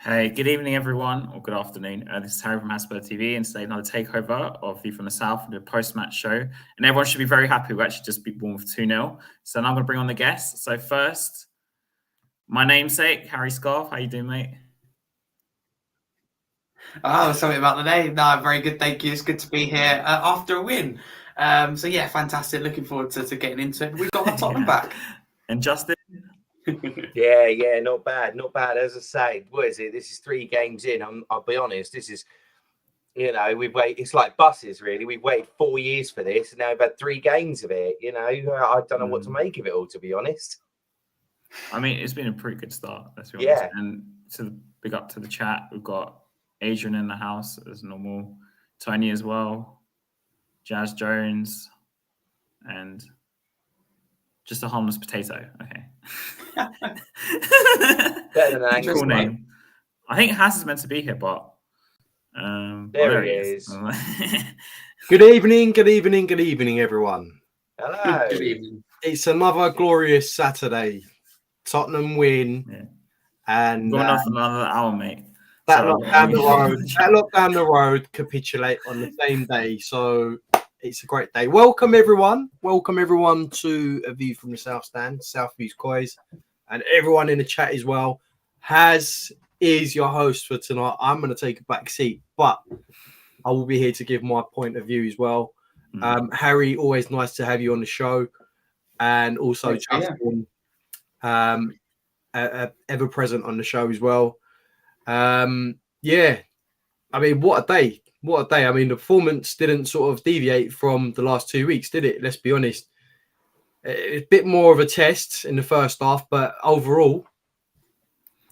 Hey, good evening, everyone, or good afternoon. This is Harry from Hotspur TV, and today another takeover of View from the South, the post-match show. And everyone should be very happy. We actually just beat Bournemouth 2-0. So now I'm going to bring on the guests. So first, my namesake, Harry Scarf. How you doing, mate? Oh, something about the name. No, very good. Thank you. It's good to be here after a win. So yeah, fantastic. Looking forward to getting into it. We've got our Tottenham back. And Justin? Yeah, not bad. As I say, what is it? This is 3 games in. I'll be honest. This is, we've waited. It's like buses, really. We've waited 4 years for this, and now we've had 3 games of it. I don't know what to make of it all, to be honest. I mean, it's been a pretty good start. Let's be honest. And big up to the chat. We've got Adrian in the house as normal, Tony as well, Jazz Jones, and just a harmless potato. Okay. Better than an cool name. I think Haas is meant to be here, but there he is. Good evening, everyone. Hello. Good evening. It's another glorious Saturday. Tottenham win, and going off another hour, mate. That lot down the road capitulate on the same day. So it's a great day. Welcome everyone to A View from the South Stand, Southview's Coys, and everyone in the chat as well. Haz is your host for tonight. I'm going to take a back seat, but I will be here to give my point of view as well. Harry, always nice to have you on the show, and also Justin, ever present on the show as well. I mean, what a day. I mean, the performance didn't sort of deviate from the last 2 weeks, did it? Let's be honest. It's a bit more of a test in the first half, but overall,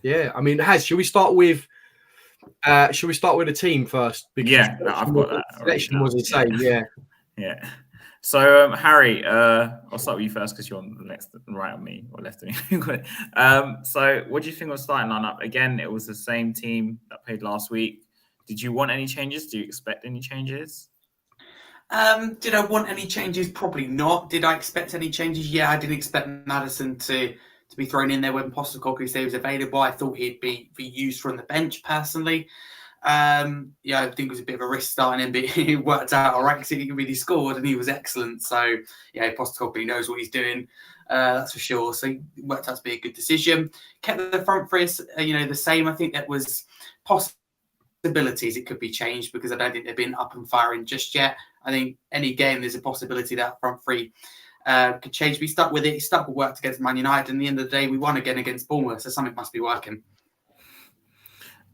yeah. I mean, should we start with Should we start with the team first? Because Yeah, I've got that. Selection was the same, yeah. Yeah. So, Harry, I'll start with you first because you're on the next, right on me or left of me. So, what do you think of the starting lineup? Again, it was the same team that played last week. Did you want any changes? Do you expect any changes? Did I want any changes? Probably not. Did I expect any changes? Yeah, I didn't expect Maddison to be thrown in there when Postecoglou said he was available. I thought he'd be used from the bench personally. I think it was a bit of a risk starting him, but it worked out all right because he really scored and he was excellent. So, Postecoglou knows what he's doing, that's for sure. So it worked out to be a good decision. Kept the front three, the same. I think that was possibilities. It could be changed because I don't think they've been up and firing just yet. I think any game there's a possibility that front three could change. We stuck with it. He stuck with worked against Man United. And at the end of the day, we won again against Bournemouth. So something must be working.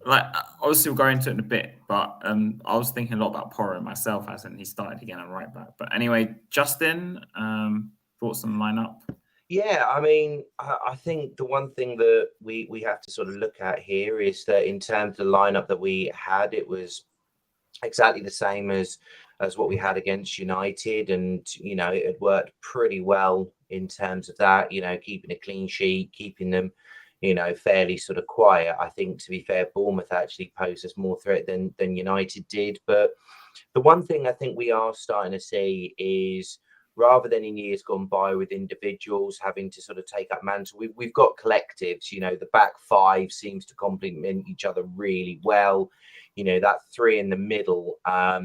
Like, obviously we'll go into it in a bit, but I was thinking a lot about Porro myself, as in he started again on right back. But anyway, Justin, thoughts on the lineup? Yeah, I mean, I think the one thing that we have to sort of look at here is that in terms of the lineup that we had, it was exactly the same as what we had against United, and it had worked pretty well in terms of that. Keeping a clean sheet, keeping them fairly sort of quiet. I think, to be fair, Bournemouth actually posed us more threat than United did. But the one thing I think we are starting to see is, rather than in years gone by with individuals having to sort of take up mantle, we've got collectives. The back five seems to complement each other really well. That three in the middle, I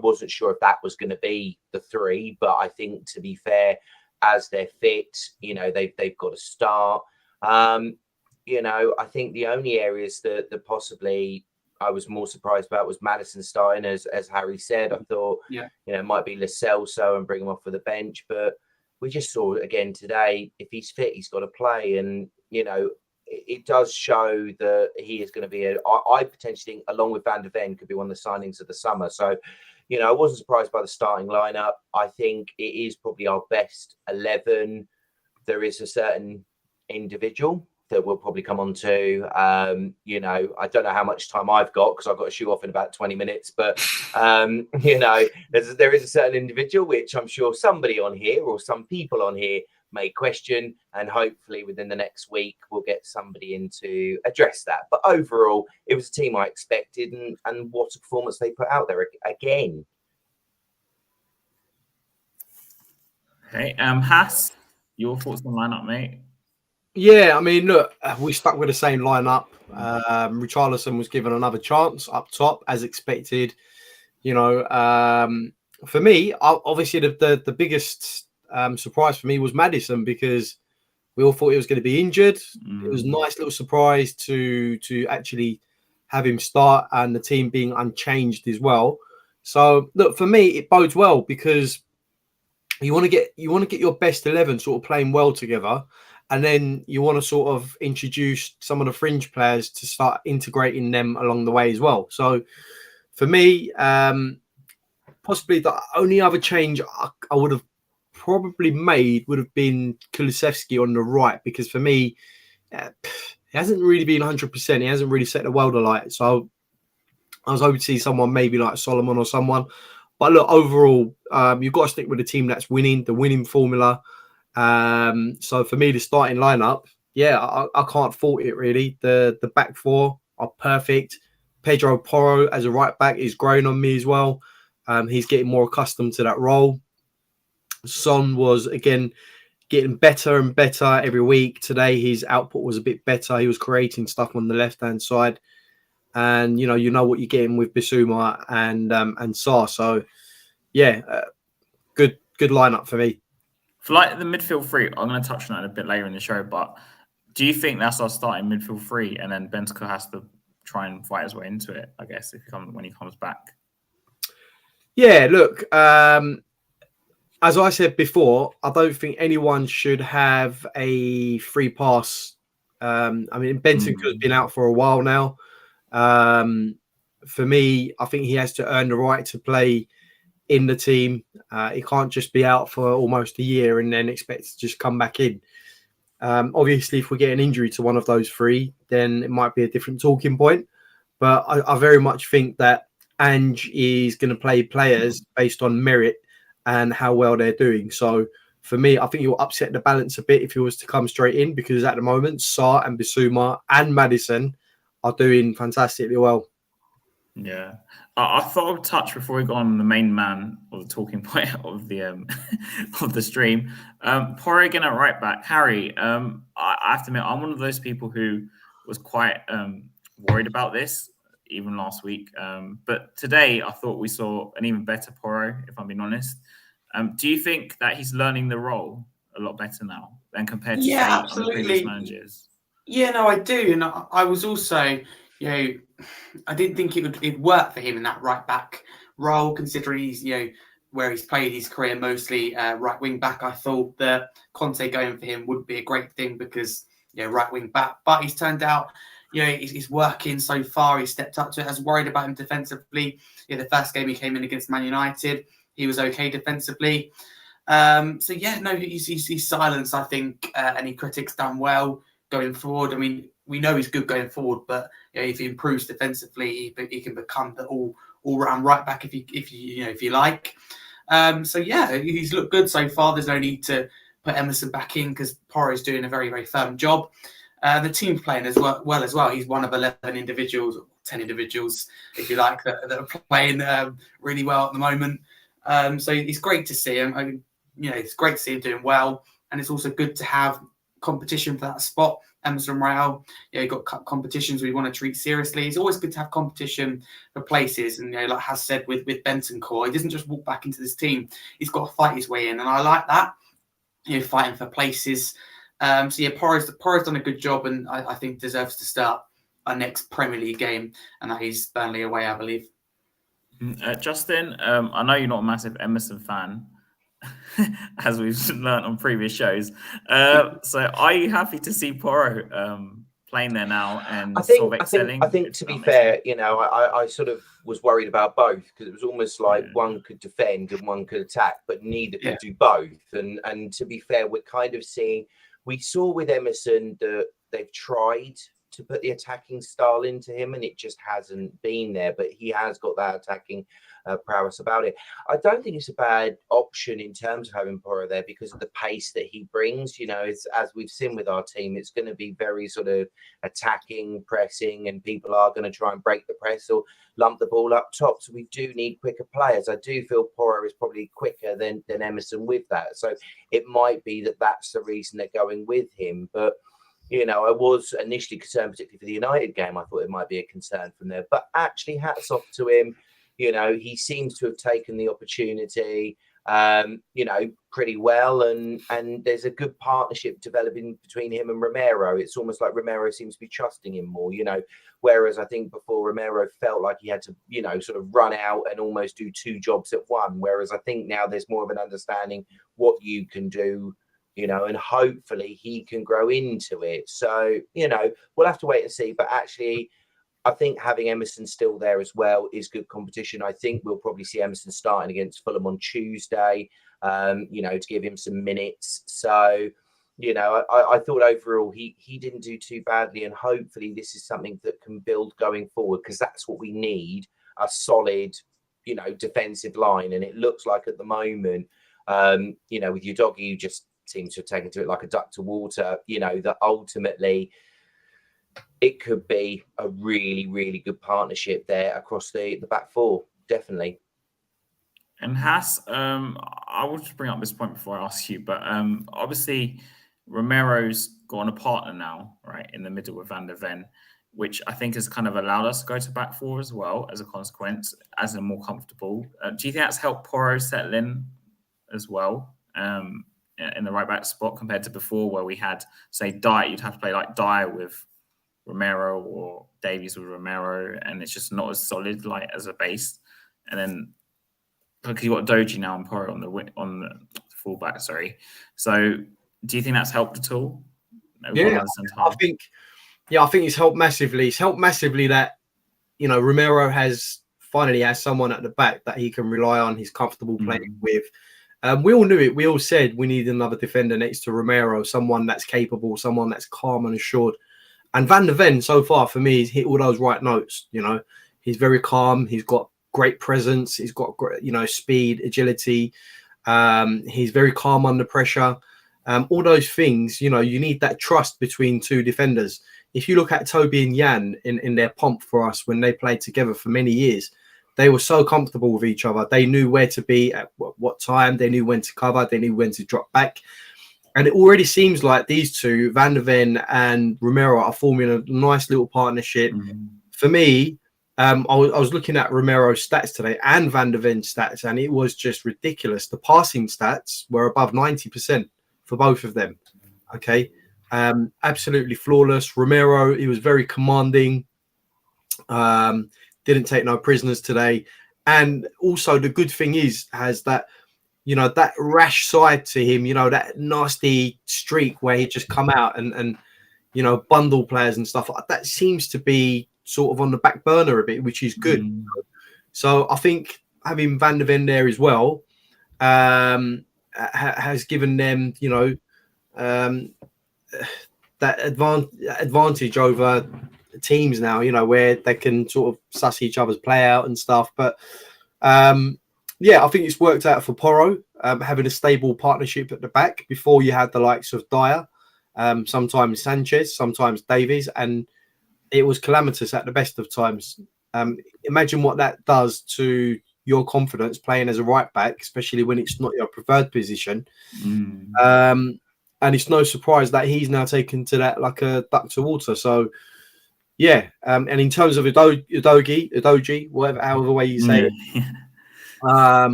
wasn't sure if that was going to be the three, but I think, to be fair, as they're fit, they've got to start. I think the only areas that possibly I was more surprised about was Maddison starting, as Harry said. I thought, it might be Lo Celso and bring him off for the bench, but we just saw again today, if he's fit, he's got to play. And, it does show that he is going to be I potentially think, along with Van der Ven, could be one of the signings of the summer. So, I wasn't surprised by the starting lineup. I think it is probably our best 11. There is a certain individual that we'll probably come on to. I don't know how much time I've got because I've got to shoot off in about 20 minutes. But, there is a certain individual which I'm sure somebody on here or some people on here may question. And hopefully within the next week, we'll get somebody in to address that. But overall, it was a team I expected, and what a performance they put out there again. Okay, Haas, your thoughts on the lineup, mate? Yeah, I mean, look, we stuck with the same lineup. Richarlison was given another chance up top, as expected. For me, obviously the biggest surprise for me was Maddison, because we all thought he was going to be injured. It was a nice little surprise to actually have him start, and the team being unchanged as well. So look, for me, it bodes well, because you want to get your best 11 sort of playing well together. And then you want to sort of introduce some of the fringe players to start integrating them along the way as well. So for me, possibly the only other change I would have probably made would have been Kulusevski on the right, because for me, he hasn't really been 100%. He hasn't really set the world alight. So I was hoping to see someone maybe like Solomon or someone. But look, overall, you've got to stick with the team that's winning, the winning formula. So for me, the starting lineup, I can't fault it really. The back four are perfect. Pedro Porro as a right back is growing on me as well. He's getting more accustomed to that role. Son was again getting better and better every week. Today his output was a bit better. He was creating stuff on the left hand side, and you know what you're getting with Bissouma and Sarr. So good lineup for me. For like the midfield three, I'm going to touch on that a bit later in the show, but do you think that's our starting midfield three, and then Bentancur has to try and fight his way into it, I guess, when he comes back? Yeah, look, as I said before, I don't think anyone should have a free pass. I mean, Bentancur has been out for a while now. For me, I think he has to earn the right to play in the team. He can't just be out for almost a year and then expect to just come back in. Obviously, if we get an injury to one of those three, then it might be a different talking point. But I very much think that Ange is going to play players based on merit and how well they're doing. So for me, I think you'll upset the balance a bit if he was to come straight in, because at the moment, Sarr and Bissouma and Maddison are doing fantastically well. Yeah, I thought I would touch before we go on the main man or the talking point of the of the stream. Porro again at right back. Harry, I have to admit, I'm one of those people who was quite worried about this even last week. But today, I thought we saw an even better Porro, if I'm being honest. Do you think that he's learning the role a lot better now than compared to say on the previous managers? Yeah, no, I do, and I was also, I didn't think it'd work for him in that right back role, considering he's, where he's played his career mostly right wing back. I thought that Conte going for him would be a great thing because, right wing back, but he's turned out, he's working so far. He stepped up to it. I was worried about him defensively. The first game he came in against Man United, he was okay defensively. He's silenced, I think, any critics done well going forward. I mean, we know he's good going forward, but if he improves defensively, he can become the all-round right back if you like. He's looked good so far. There's no need to put Emerson back in because Porro's doing a very, very firm job. The team's playing as well as well. He's one of 11 individuals, 10 individuals, if you like, that are playing really well at the moment. So it's great to see him. It's great to see him doing well, and it's also good to have competition for that spot. Emerson Royale, you've got competitions we want to treat seriously. It's always good to have competition for places, and like Has said with Bentancur, he doesn't just walk back into this team. He's got to fight his way in, and I like that. Fighting for places. Porro's done a good job, and I think deserves to start our next Premier League game, and that is Burnley away, I believe. Justin, I know you're not a massive Emerson fan, as we've learned on previous shows. So are you happy to see Porro playing there now and sort of excelling? I think to be fair, I sort of was worried about both because it was almost like one could defend and one could attack, but neither could do both. And to be fair, we're kind of seeing, we saw with Emerson that they've tried to put the attacking style into him and it just hasn't been there, but he has got that attacking prowess about it. I don't think it's a bad option in terms of having Porro there because of the pace that he brings. It's, as we've seen with our team, it's going to be very sort of attacking, pressing, and people are going to try and break the press or lump the ball up top. So we do need quicker players. I do feel Porro is probably quicker than Emerson with that. So it might be that that's the reason they're going with him. But I was initially concerned, particularly for the United game. I thought it might be a concern from there. But actually, hats off to him. He seems to have taken the opportunity, pretty well. And there's a good partnership developing between him and Romero. It's almost like Romero seems to be trusting him more, whereas I think before Romero felt like he had to, sort of run out and almost do two jobs at one. Whereas I think now there's more of an understanding what you can do, and hopefully he can grow into it. So, we'll have to wait and see. But actually, I think having Emerson still there as well is good competition. I think we'll probably see Emerson starting against Fulham on Tuesday, to give him some minutes. So, I thought overall he didn't do too badly. And hopefully this is something that can build going forward because that's what we need, a solid, defensive line. And it looks like at the moment, with your doggy, you just seems to have taken to it like a duck to water, that ultimately it could be a really, really good partnership there across the back four, definitely. And Has, I will just bring up this point before I ask you, but obviously Romero's got on a partner now, right, in the middle with Van der Ven, which I think has kind of allowed us to go to back four as well as a consequence, as a more comfortable. Do you think that's helped Porro settle in as well? In the right back spot compared to before where we had, say, Dyer, you'd have to play like Dyer with Romero or Davies with Romero, and it's just not as solid like as a base. And then because you've got Doji now and Porro on the fullback, sorry. So do you think that's helped at all? I think it's helped massively. It's helped massively that, Romero finally has someone at the back that he can rely on. He's comfortable playing with. We all knew it. We all said we need another defender next to Romero, someone that's capable, someone that's calm and assured. And Van der Ven, so far for me, he's hit all those right notes. You know, he's very calm. He's got great presence. He's got great, speed, agility. He's very calm under pressure. All those things, you need that trust between two defenders. If you look at Toby and Jan in their pomp for us when they played together for many years, they were so comfortable with each other. They knew where to be at what time. They knew when to cover. They knew when to drop back. And it already seems like these two, Van der Ven and Romero, are forming a nice little partnership. For me, I was looking at Romero's stats today and Van der Ven's stats, and it was just ridiculous. The passing stats were above 90% for both of them. Okay. Absolutely flawless. Romero, he was very commanding. Didn't take no prisoners today. And also the good thing has that, that rash side to him, that nasty streak where he just come out and bundle players and stuff. That seems to be sort of on the back burner a bit, which is good. So I think having Van der Ven there as well has given them, that advantage over teams now, where they can sort of suss each other's play out and stuff. But I think it's worked out for Porro, having a stable partnership at the back. Before you had the likes of Dyer, sometimes Sanchez, sometimes Davies, and it was calamitous at the best of times. Imagine what that does to your confidence playing as a right back, especially when it's not your preferred position. And it's no surprise that he's now taken to that like a duck to water. So, yeah. And in terms of Udogie, however way you say it,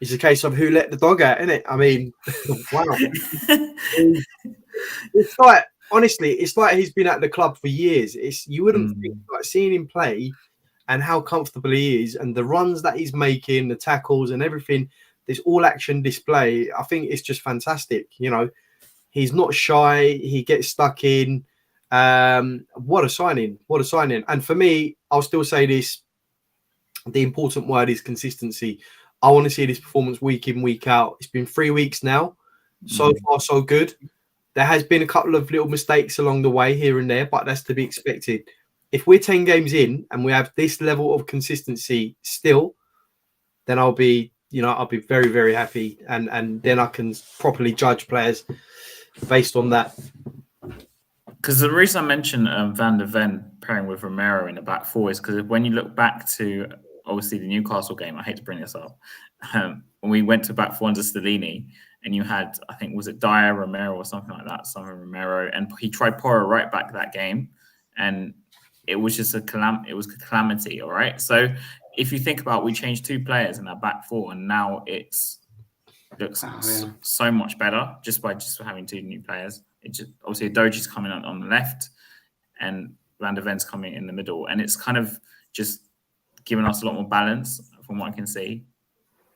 it's a case of who let the dog out, isn't it? I mean, wow. It's like, honestly, it's like he's been at the club for years. You wouldn't think, like, seeing him play and how comfortable he is and the runs that he's making, the tackles and everything, this all action display, I think it's just fantastic. He's not shy. He gets stuck in. What a signing. What a signing. And for me, I'll still say this. The important word is consistency. I want to see this performance week in, week out. It's been 3 weeks now. So far, so good. There has been a couple of little mistakes along the way here and there, but that's to be expected. If we're 10 games in and we have this level of consistency still, then I'll be very, very happy. And then I can properly judge players based on that. Because the reason I mentioned Van der Ven pairing with Romero in the back four is because when you look back to obviously the Newcastle game, I hate to bring this up, when we went to back four under Stellini, and you had, I think, was it Dyer, Romero or something like that, Romero, and he tried Porro right back that game, and it was just a calamity. All right, so if you think about, we changed 2 players in our back four, and now it looks so much better just by having 2 new players. It just, obviously Udogie's coming on the left and Van der Ven's coming in the middle, and it's kind of just giving us a lot more balance from what I can see.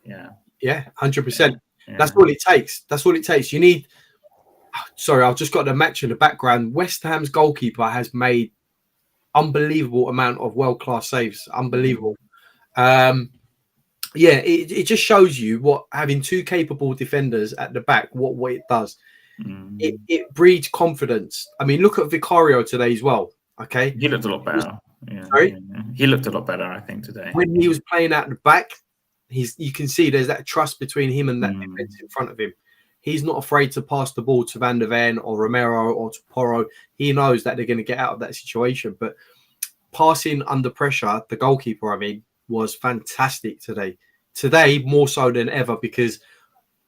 Yeah, 100%. That's all it takes. That's all it takes. You need. Sorry, I've just got the match in the background. West Ham's goalkeeper has made unbelievable amount of world-class saves. Unbelievable. It just shows you what having 2 capable defenders at the back, what it does. It breeds confidence. I mean, look at Vicario today as well. Okay, he looked a lot better. He looked a lot better, I think, today. When he was playing out the back, you can see there's that trust between him and that defense in front of him. He's not afraid to pass the ball to Van der Ven or Romero or to Porro. He knows that they're going to get out of that situation. But passing under pressure, the goalkeeper, was fantastic today. Today, more so than ever, because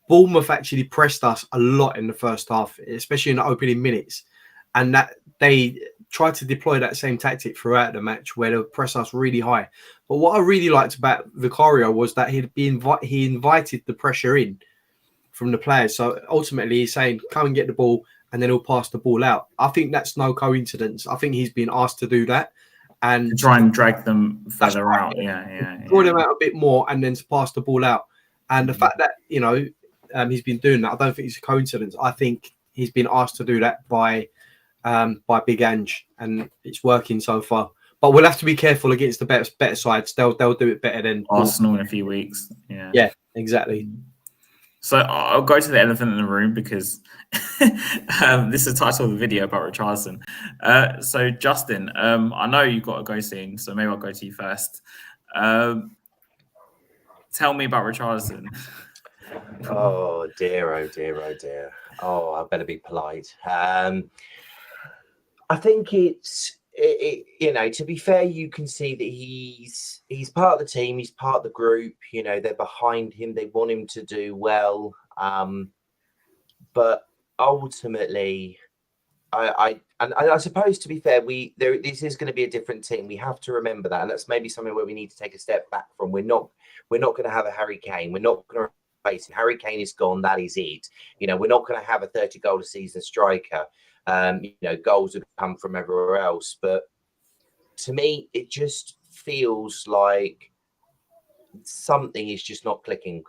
Bournemouth actually pressed us a lot in the first half, especially in the opening minutes. And that they tried to deploy that same tactic throughout the match where they'll press us really high. But what I really liked about Vicario was that he invited the pressure in from the players. So ultimately he's saying, come and get the ball, and then he'll pass the ball out. I think that's no coincidence. I think he's been asked to do that. And to try and drag them further out. Draw them out a bit more and then to pass the ball out. And the fact that, he's been doing that, I don't think it's a coincidence. I think he's been asked to do that by Big Ange, and it's working so far. But we'll have to be careful against the better sides. They'll do it better than Arsenal in a few weeks. Yeah, exactly. So I'll go to the elephant in the room because this is the title of the video about Richarlison. So Justin, I know you've got to go soon, so maybe I'll go to you first. Tell me about Richarlison. Oh dear, oh dear, oh dear. Oh, I better be polite. I think to be fair, you can see that he's part of the team, he's part of the group. They're behind him, they want him to do well. But ultimately, I suppose, to be fair, this is going to be a different team. We have to remember that, and that's maybe something where we need to take a step back from. We're not going to have a Harry Kane. We're not going to replace him. Harry Kane is gone. That is it. We're not going to have a 30-goal a season striker. Goals would come from everywhere else. But to me, it just feels like something is just not clicking.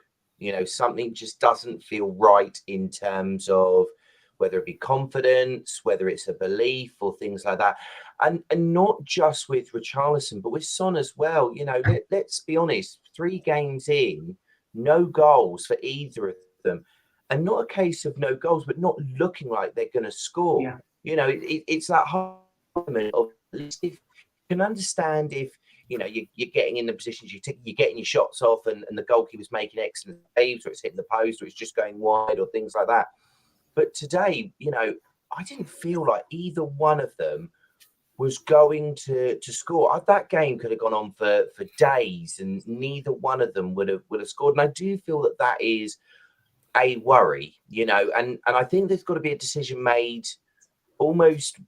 Something just doesn't feel right in terms of whether it be confidence, whether it's a belief or things like that. And not just with Richarlison, but with Son as well. Let's be honest, 3 games in, no goals for either of them. And not a case of no goals, but not looking like they're going to score. Yeah. It's that whole element of, at least if you can understand if, you're getting in the positions, you're getting your shots off and the goalkeeper's making excellent saves, or it's hitting the post, or it's just going wide, or things like that. But today, I didn't feel like either one of them was going to score. That game could have gone on for days, and neither one of them would have scored. And I do feel that is a worry, and I think there's got to be a decision made almost,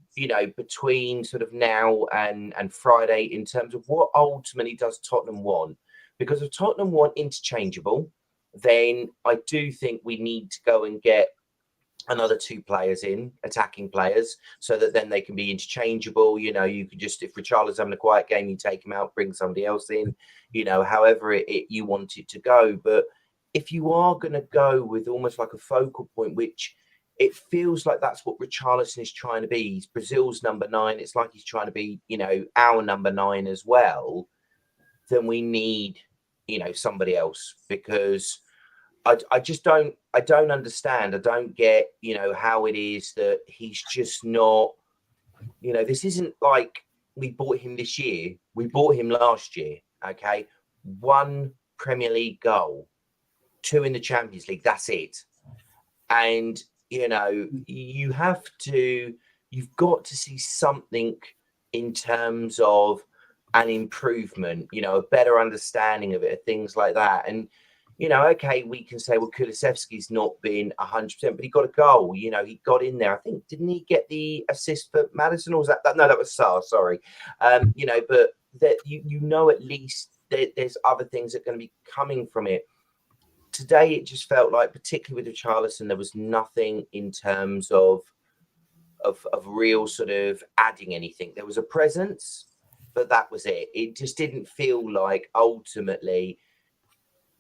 between sort of now and Friday in terms of what ultimately does Tottenham want. Because if Tottenham want interchangeable, then I do think we need to go and get another 2 players in, attacking players, so that then they can be interchangeable. You could just, if Richarlison's having a quiet game, you take him out, bring somebody else in, however you want it to go. But if you are going to go with almost like a focal point, which it feels like that's what Richarlison is trying to be. He's Brazil's number 9. It's like he's trying to be, our number 9 as well. Then we need, somebody else, because I just don't understand. I don't get, how it is that he's just not, this isn't like we bought him this year. We bought him last year. Okay. 1 Premier League goal, 2 in the Champions League. That's it. And, you've got to see something in terms of an improvement, a better understanding of it, things like that. And, okay, we can say, well, Kulusevski's not been 100%, but he got a goal. He got in there. I think, didn't he get the assist for Maddison, or was that? No, that was Sarr. Sorry. But that at least there's other things that are going to be coming from it. Today, it just felt like, particularly with Richarlison, there was nothing in terms of real sort of adding anything. There was a presence, but that was it. It just didn't feel like ultimately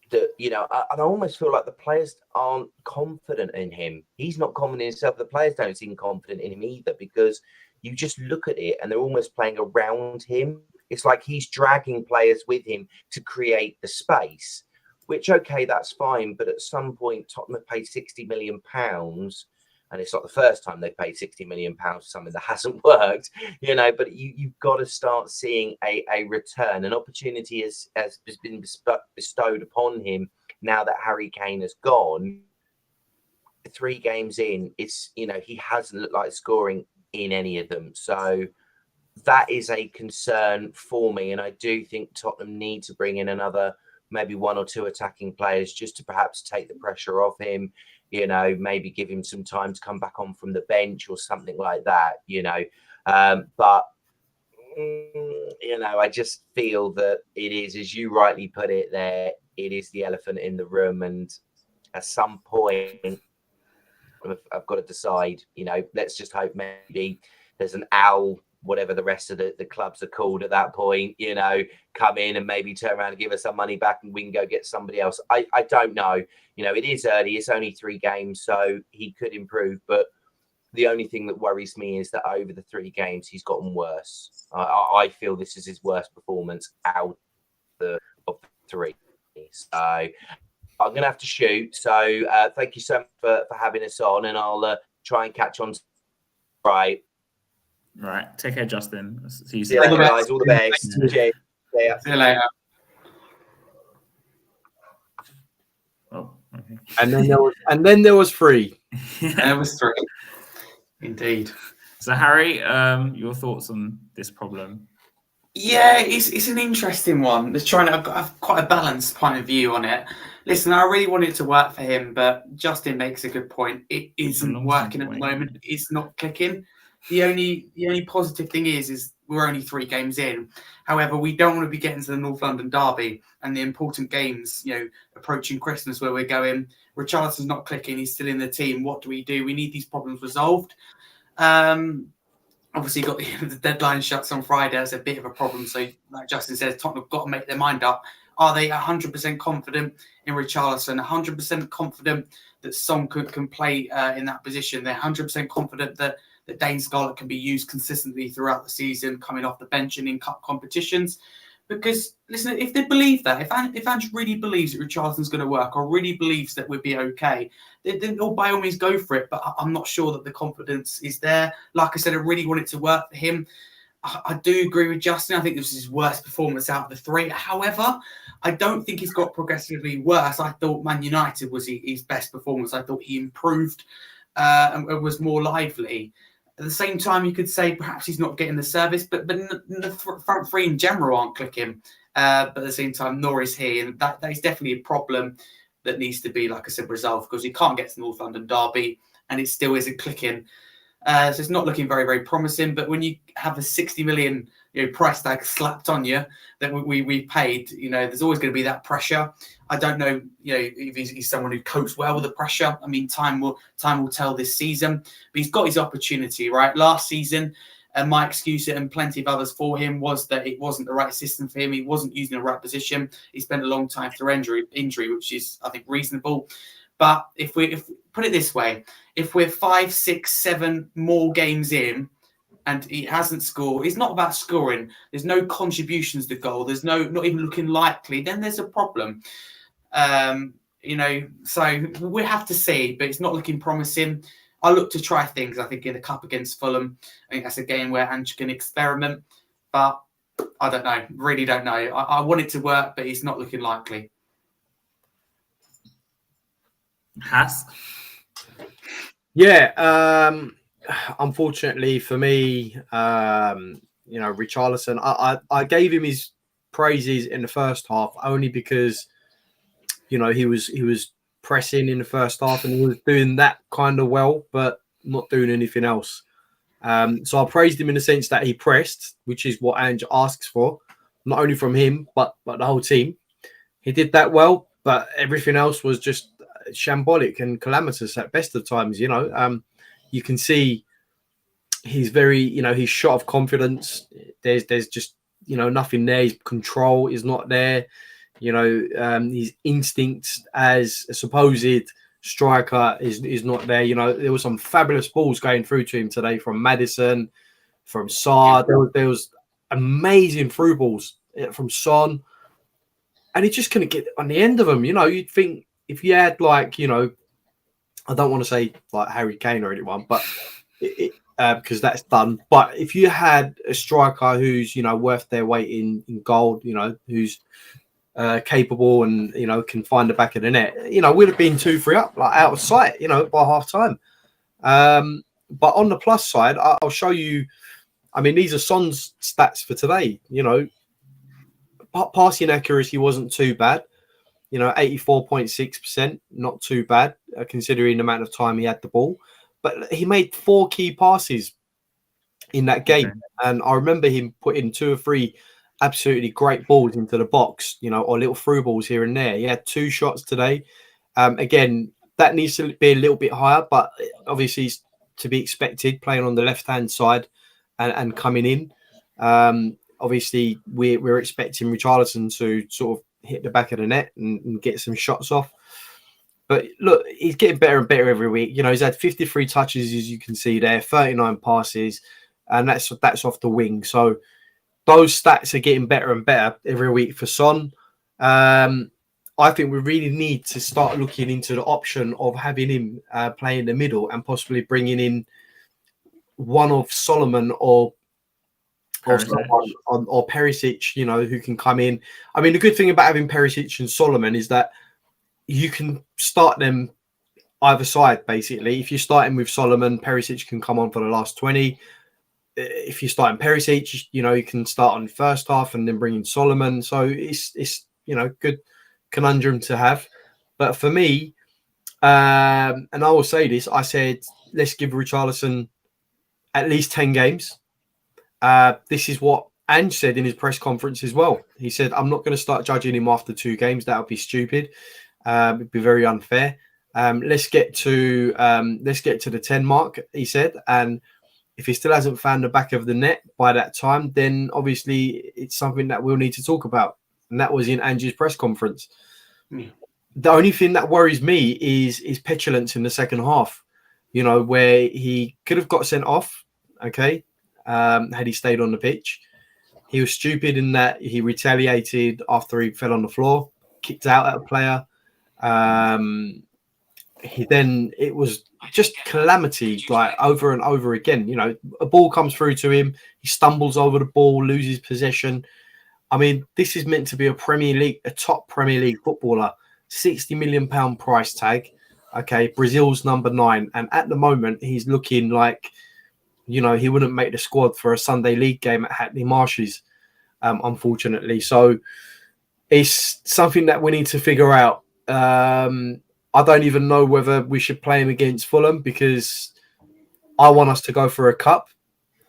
that, and I almost feel like the players aren't confident in him. He's not confident in himself. The players don't seem confident in him either, because you just look at it and they're almost playing around him. It's like he's dragging players with him to create the space. Which, okay, that's fine. But at some point, Tottenham have paid £60 million, and it's not the first time they've paid £60 million for something that hasn't worked, but you've got to start seeing a return. An opportunity has been bestowed upon him now that Harry Kane has gone. 3 games in, it's, he hasn't looked like scoring in any of them. So that is a concern for me. And I do think Tottenham need to bring in another, maybe 1 or 2 attacking players, just to perhaps take the pressure off him, maybe give him some time to come back on from the bench or something like that, but, I just feel that it is, as you rightly put it there, it is the elephant in the room. And at some point, I've got to decide, let's just hope maybe there's an owl, whatever the rest of the clubs are called at that point, come in and maybe turn around and give us some money back and we can go get somebody else. I don't know. It is early. It's only 3 games, so he could improve. But the only thing that worries me is that over the 3 games, he's gotten worse. I feel this is his worst performance out of the 3. So I'm going to have to shoot. So thank you so much for having us on, and I'll try and catch on. Right. Right. Take care, Justin. See you See you soon. later, guys. All the best. Cheers. Yeah. See you later. Oh, okay. And then there was 3. There was 3. Indeed. So, Harry, your thoughts on this problem? Yeah, it's an interesting one. I've got quite a balanced point of view on it. Listen, I really want it to work for him, but Justin makes a good point. It isn't working at the moment. It's not clicking. The only positive thing is we're only 3 games in. However, we don't want to be getting to the North London derby and the important games, approaching Christmas, where we're going, Richarlison's not clicking, he's still in the team. What do? We need these problems resolved. Obviously, got the deadline shuts on Friday. That's a bit of a problem. So, like Justin says, Tottenham have got to make their mind up. Are they 100% confident in Richarlison? 100% confident that Son can play in that position? They're 100% confident that Dane Scarlett can be used consistently throughout the season, coming off the bench and in cup competitions. Because, listen, if they believe that, if Ange really believes that Richarlison's going to work, or really believes that we'll be okay, then they'll by all means go for it. But I'm not sure that the confidence is there. Like I said, I really want it to work for him. I do agree with Justin. I think this is his worst performance out of the 3. However, I don't think he's got progressively worse. I thought Man United was his best performance. I thought he improved and was more lively. At the same time, you could say perhaps he's not getting the service, but the front 3 in general aren't clicking. But at the same time, nor is he. And that is definitely a problem that needs to be, like I said, resolved, because he can't get to the North London derby and it still isn't clicking. So it's not looking very, very promising. But when you have a 60 million price tag slapped on you that we paid, there's always going to be that pressure. I don't know, if he's someone who copes well with the pressure. I mean, time will tell this season. But he's got his opportunity, right? Last season, my excuse and plenty of others for him was that it wasn't the right system for him. He wasn't using the right position. He spent a long time through injury, which is, I think, reasonable. But if put it this way, if we're 5, 6, 7 more games in and he hasn't scored, it's not about scoring. There's no contributions to goal. There's not even looking likely. Then there's a problem. So we have to see, but it's not looking promising. I look to try things, I think, in the cup against Fulham. I think that's a game where Ange can experiment, but I don't know. Really don't know. I want it to work, but it's not looking likely. Has? Yeah. Unfortunately for me, Richarlison, I gave him his praises in the first half only because, he was pressing in the first half and he was doing that kind of well, but not doing anything else. So I praised him in the sense that he pressed, which is what Ange asks for, not only from him, but the whole team. He did that well, but everything else was just shambolic and calamitous at best of times. You can see he's very, his shot of confidence. There's just, nothing there. His control is not there. His instincts as a supposed striker is not there. There were some fabulous balls going through to him today from Maddison, from Sarr. There was amazing through balls from Son, and he just couldn't get on the end of them. You'd think if you had I don't want to say like Harry Kane or anyone, but because that's done. But if you had a striker who's worth their weight in gold, who's capable and can find the back of the net, we'd have been 2-3 up, out of sight, by half time. But on the plus side, I'll show you. I mean, these are Son's stats for today. Passing accuracy wasn't too bad. 84.6%, not too bad considering the amount of time he had the ball. But he made 4 key passes in that game, okay. And I remember him putting 2 or 3 absolutely great balls into the box, or little through balls here and there. He had 2 shots today. Again, that needs to be a little bit higher, but obviously it's to be expected playing on the left-hand side and coming in. Obviously, we're expecting Richarlison to sort of hit the back of the net and get some shots off. But look, he's getting better and better every week. He's had 53 touches, as you can see there, 39 passes, and that's off the wing. So those stats are getting better and better every week for Son. I think we really need to start looking into the option of having him play in the middle and possibly bringing in one of Solomon or Perisic, you know, who can come in. I mean, the good thing about having Perisic and Solomon is that you can start them either side, basically. If you're starting with Solomon, Perisic can come on for the last 20. If you're starting Perisic, you know, you can start on the first half and then bring in Solomon. So it's you know, good conundrum to have. But for me, and I will say this, I said, let's give Richarlison at least 10 games. This is what Ange said in his press conference as well. He said, I'm not going to start judging him after 2 games. That would be stupid. It'd be very unfair. Let's get to the 10 mark, he said. And if he still hasn't found the back of the net by that time, then obviously it's something that we'll need to talk about. And that was in Ange's press conference. Yeah. The only thing that worries me is petulance in the second half, you know, where he could have got sent off, okay, had he stayed on the pitch. He was stupid in that he retaliated after he fell on the floor, kicked out at a player. It was just calamity, like over and over again. You know, a ball comes through to him, he stumbles over the ball, loses possession. I mean, this is meant to be a top Premier League footballer, £60 million price tag. Okay, Brazil's number 9, and at the moment he's looking like, you know, he wouldn't make the squad for a Sunday League game at Hackney Marshes, unfortunately. So it's something that we need to figure out. I don't even know whether we should play him against Fulham because I want us to go for a cup.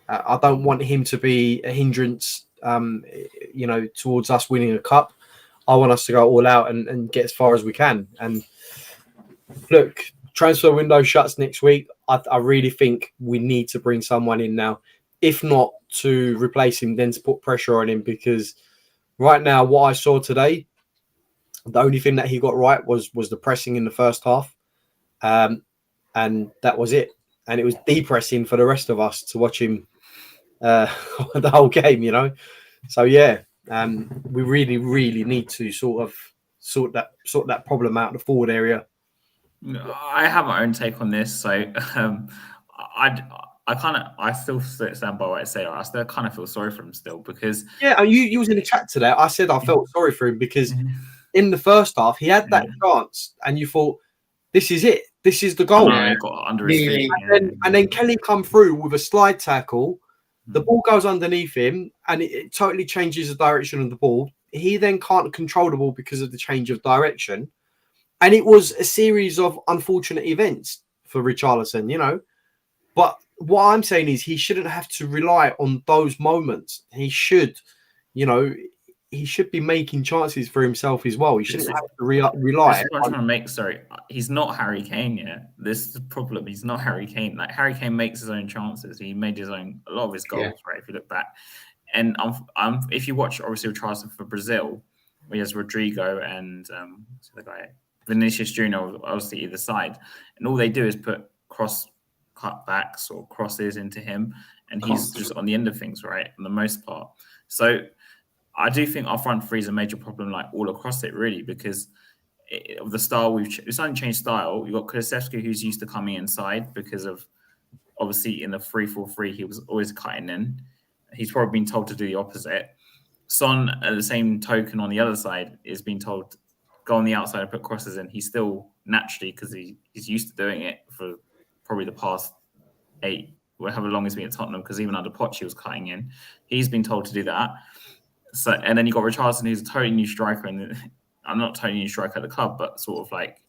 I don't want him to be a hindrance, you know, towards us winning a cup. I want us to go all out and get as far as we can. And look, transfer window shuts next week. I really think we need to bring someone in now. If not to replace him, then to put pressure on him, because right now, what I saw today, the only thing that he got right was the pressing in the first half. And that was it. And it was depressing for the rest of us to watch him the whole game, you know. So, yeah, we really, really need to sort that problem out in the forward area. I have my own take on this. So I still stand by what I say. I still kind of feel sorry for him still because you was in the chat today. I said I felt sorry for him because in the first half he had that chance, and you thought, this is it. This is the goal. Got under his feet. And then Kelly come through with a slide tackle. The ball goes underneath him, and it totally changes the direction of the ball. He then can't control the ball because of the change of direction. And it was a series of unfortunate events for Richarlison, you know. But what I'm saying is he shouldn't have to rely on those moments. He should, you know, he should be making chances for himself as well. He shouldn't have to rely. I'm trying to make. Sorry, he's not Harry Kane yet. This is the problem. He's not Harry Kane. Like Harry Kane makes his own chances. He made a lot of his goals, right? If you look back, and if you watch obviously Richarlison for Brazil, where he has Rodrigo and the guy Vinicius Junior, obviously either side, and all they do is put cross cutbacks or crosses into him, and he's just on the end of things, right? For the most part. So I do think our front three is a major problem, like all across it, really, because of the style we've only changed style. You've got Kulusevski, who's used to coming inside because of obviously in the 3-4-3, he was always cutting in. He's probably been told to do the opposite. Son, at the same token, on the other side, is being told to go on the outside and put crosses in. He's still naturally, because he's used to doing it for probably the past 8, however long he's been at Tottenham, because even under Poch, he was cutting in. He's been told to do that. So, and then you got Richarlison, who's a totally new striker, and I'm not totally new striker at the club, but sort of like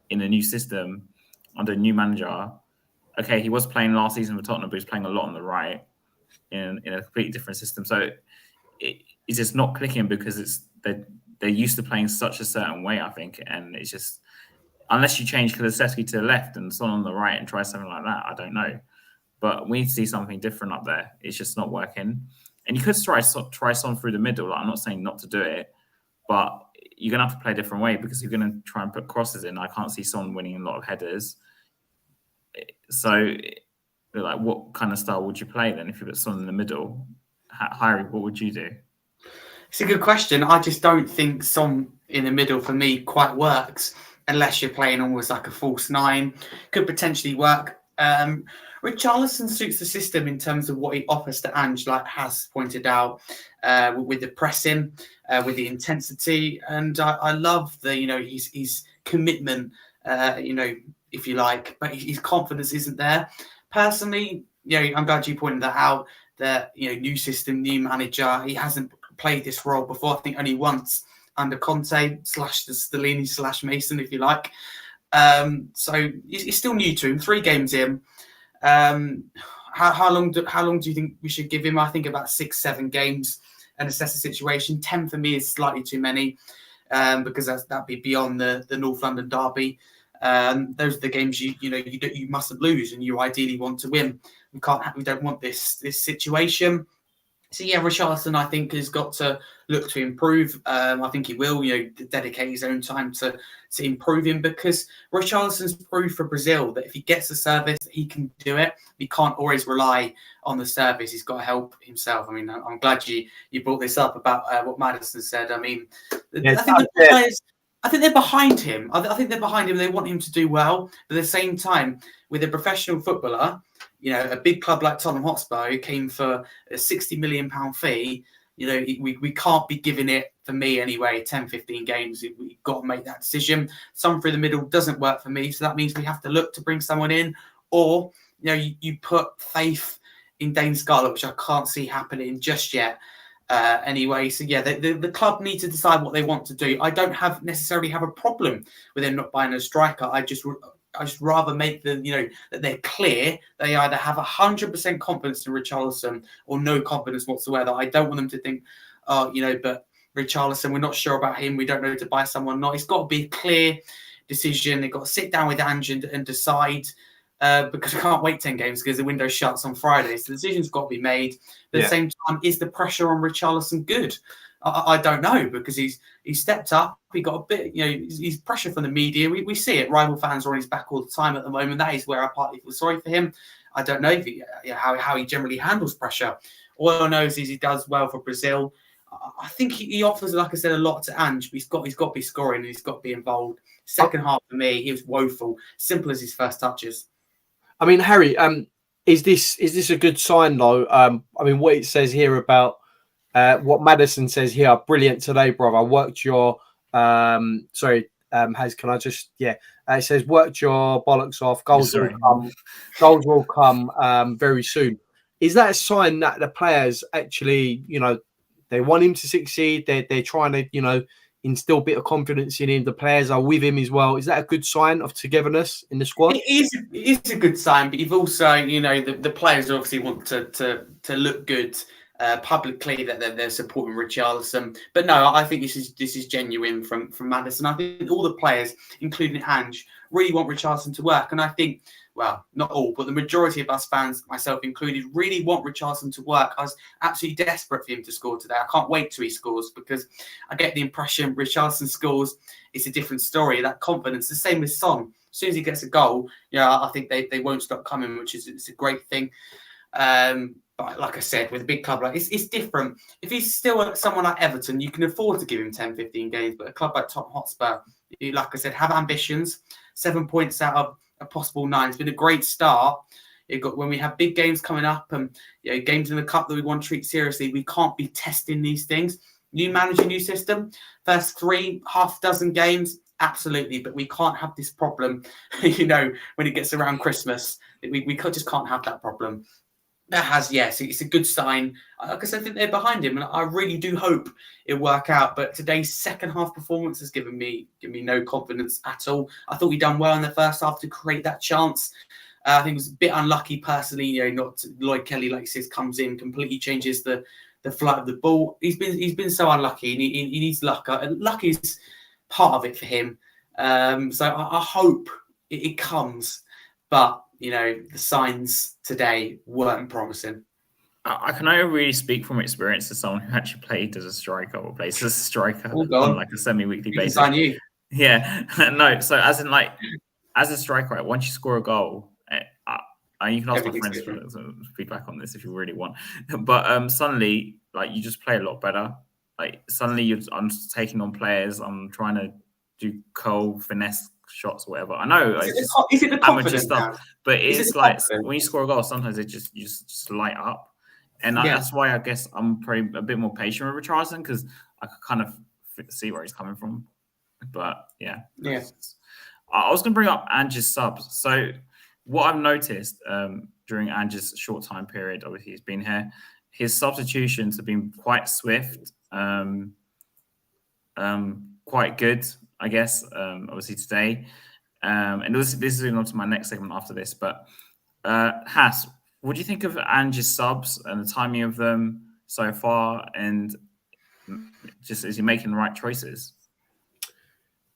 in a new system under a new manager. Okay, he was playing last season for Tottenham, but he was playing a lot on the right in a completely different system. So it's just not clicking because they're used to playing such a certain way, I think, and it's just unless you change Kulusevski to the left and Son on the right and try something like that, I don't know. But we need to see something different up there. It's just not working. And you could try Son through the middle. Like, I'm not saying not to do it, but you're going to have to play a different way because you're going to try and put crosses in. I can't see Son winning a lot of headers. So, like, what kind of style would you play then if you put Son in the middle? Harry, what would you do? It's a good question. I just don't think Son in the middle for me quite works, unless you're playing almost like a false nine. Could potentially work. Richarlison suits the system in terms of what he offers to Ange, like Has pointed out, with the pressing, with the intensity, and I love the his commitment, if you like, but his confidence isn't there. Personally, I'm glad you pointed that out. That new system, new manager, he hasn't played this role before. I think only once under Conte / Stellini / Mason, if you like. So it's still new to him. 3 games in. How long do you think we should give him? I think about 6-7 games and assess the situation. 10 for me is slightly too many, because that'd be beyond the North London derby. Those are the games you mustn't lose, and you ideally want to win. We don't want this situation. So yeah, Richarlison, I think, has got to look to improve. I think he will, dedicate his own time to improving, because Richarlison's proved for Brazil that if he gets the service, he can do it. He can't always rely on the service. He's got to help himself. I mean, I'm glad you brought this up about what Maddison said. I mean, I think they're behind him. I think they're behind him. They want him to do well, but at the same time, with a professional footballer, a big club like Tottenham Hotspur, who came for a £60 million fee, we can't be giving it, for me anyway, 10, 15 games. We've got to make that decision. Some through the middle doesn't work for me, so that means we have to look to bring someone in, or you put faith in Dane Scarlett, which I can't see happening just yet. Anyway, so yeah, the club need to decide what they want to do. I don't necessarily have a problem with them not buying a striker. I just rather make that they're clear. They either have 100% confidence in Richarlison or no confidence whatsoever. I don't want them to think, but Richarlison, we're not sure about him. We don't know to buy someone. No, it's got to be a clear decision. They've got to sit down with Ange and decide. Because we can't wait 10 games because the window shuts on Friday. So the decision's got to be made. But at the same time, is the pressure on Richarlison good? I don't know, because he's stepped up. He got a bit, he's pressure from the media. We see it. Rival fans are on his back all the time at the moment. That is where I partly feel sorry for him. I don't know how he generally handles pressure. All I know is he does well for Brazil. I think he offers, like I said, a lot to Ange, but he's got to be scoring and he's got to be involved. Second half for me, he was woeful. Simple as his first touches. I mean, Harry, is this a good sign though? I mean, what it says here about what Maddison says here, brilliant today, brother. Worked your it says worked your bollocks off. Goals will come very soon. Is that a sign that the players actually, they want him to succeed? They're trying to, instill a bit of confidence in him. The players are with him as well. Is that a good sign of togetherness in the squad? It is a good sign, but you've also, the players obviously want to look good publicly, that they're supporting Richarlison. But no, I think this is genuine from Maddison. I think all the players, including Ange, really want Richarlison to work. And I think, well, not all, but the majority of us fans, myself included, really want Richarlison to work. I was absolutely desperate for him to score today. I can't wait till he scores, because I get the impression Richarlison scores, it's a different story. That confidence, the same with Son. As soon as he gets a goal, I think they won't stop coming, which is it's a great thing. But like I said, with a big club like it's different. If he's still someone like Everton, you can afford to give him 10, 15 games. But a club like Tottenham Hotspur, like I said, have ambitions. 7 points out of a possible 9. It's been a great start. When we have big games coming up and games in the cup that we want to treat seriously, we can't be testing these things. New manager, new system. First 3 half dozen games, absolutely, but we can't have this problem. When it gets around Christmas, we just can't have that problem. That has, yes, it's a good sign. Like I said, I think they're behind him, and I really do hope it'll work out. But today's second half performance has given me no confidence at all. I thought we'd done well in the first half to create that chance. I think it was a bit unlucky personally. Not Lloyd Kelly, like he says, comes in, completely changes the flight of the ball. He's been so unlucky, and he needs luck. Luck is part of it for him. So I hope it comes, but. The signs today weren't promising. I can only really speak from experience as someone who actually played as a striker or plays as a striker on like a semi-weekly basis. Sign you. Yeah, no. So as a striker, once you score a goal, you can ask my friends for feedback on this if you really want. But suddenly, you just play a lot better. like suddenly I'm just taking on players. I'm trying to do finesse shots or whatever. I know Is it's it the just amateur confidence stuff, now? but Is it it's the like confidence? when you score a goal, sometimes you just light up, and Yeah. that's why I guess I'm probably a bit more patient with Richarlison because I could kind of see where he's coming from. But yeah. I was going to bring up Ange's subs. So what I've noticed during Ange's short time period, obviously he's been here, his substitutions have been quite swift, quite good, I guess, obviously today. And this is on to my next segment after this. But Haas, what do you think of Ange's subs and the timing of them so far? And just is he making the right choices?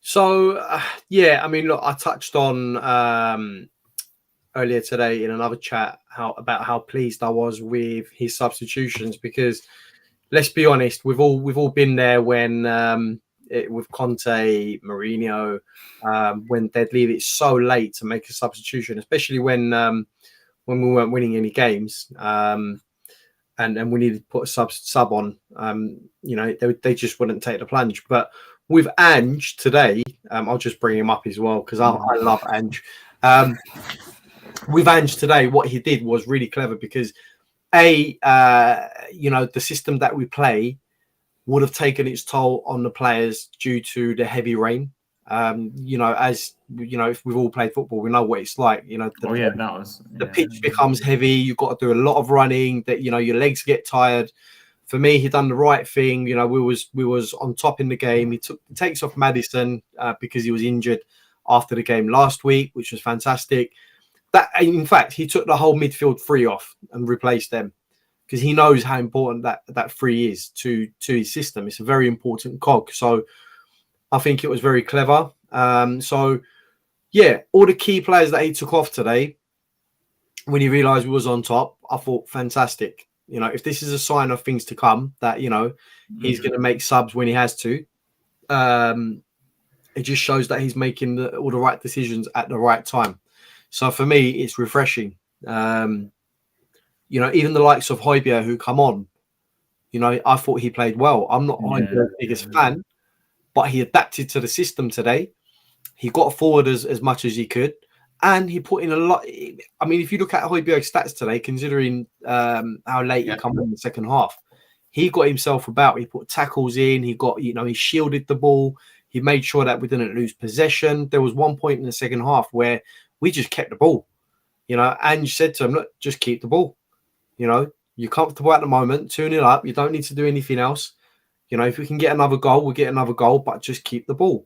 So, yeah, I mean, look, I touched on earlier today in another chat about how pleased I was with his substitutions because, let's be honest, we've all been there when with Conte, Mourinho, when they'd leave it so late to make a substitution, especially when we weren't winning any games, and we needed to put a sub on. They just wouldn't take the plunge, but with Ange today, I'll just bring him up as well because I love Ange. With Ange today, what he did was really clever because the system that we play would have taken its toll on the players due to the heavy rain. If we've all played football, we know what it's like. The pitch becomes heavy. You've got to do a lot of running. That your legs get tired. For me, he done the right thing. We was on top in the game. He takes off Maddison because he was injured after the game last week, which was fantastic. That in fact, he took the whole midfield three off and replaced them because he knows how important that three is to his system. It's a very important cog. So I think it was very clever. All the key players that he took off today, when he realised we was on top, I thought fantastic. If this is a sign of things to come, that he's going to make subs when he has to. It just shows that he's making all the right decisions at the right time. So for me, it's refreshing. Even the likes of Højbjerg who come on, I thought he played well. I'm not Højbjerg's biggest fan, but he adapted to the system today. He got forward as much as he could. And he put in a lot. I mean, if you look at Højbjerg's stats today, considering how late he come in the second half, he got himself about. He put tackles in. He got, he shielded the ball. He made sure that we didn't lose possession. There was one point in the second half where we just kept the ball. Ange said to him, "Look, just keep the ball. You're comfortable at the moment, 2-0 up. You don't need to do anything else. If we can get another goal, we'll get another goal, but just keep the ball."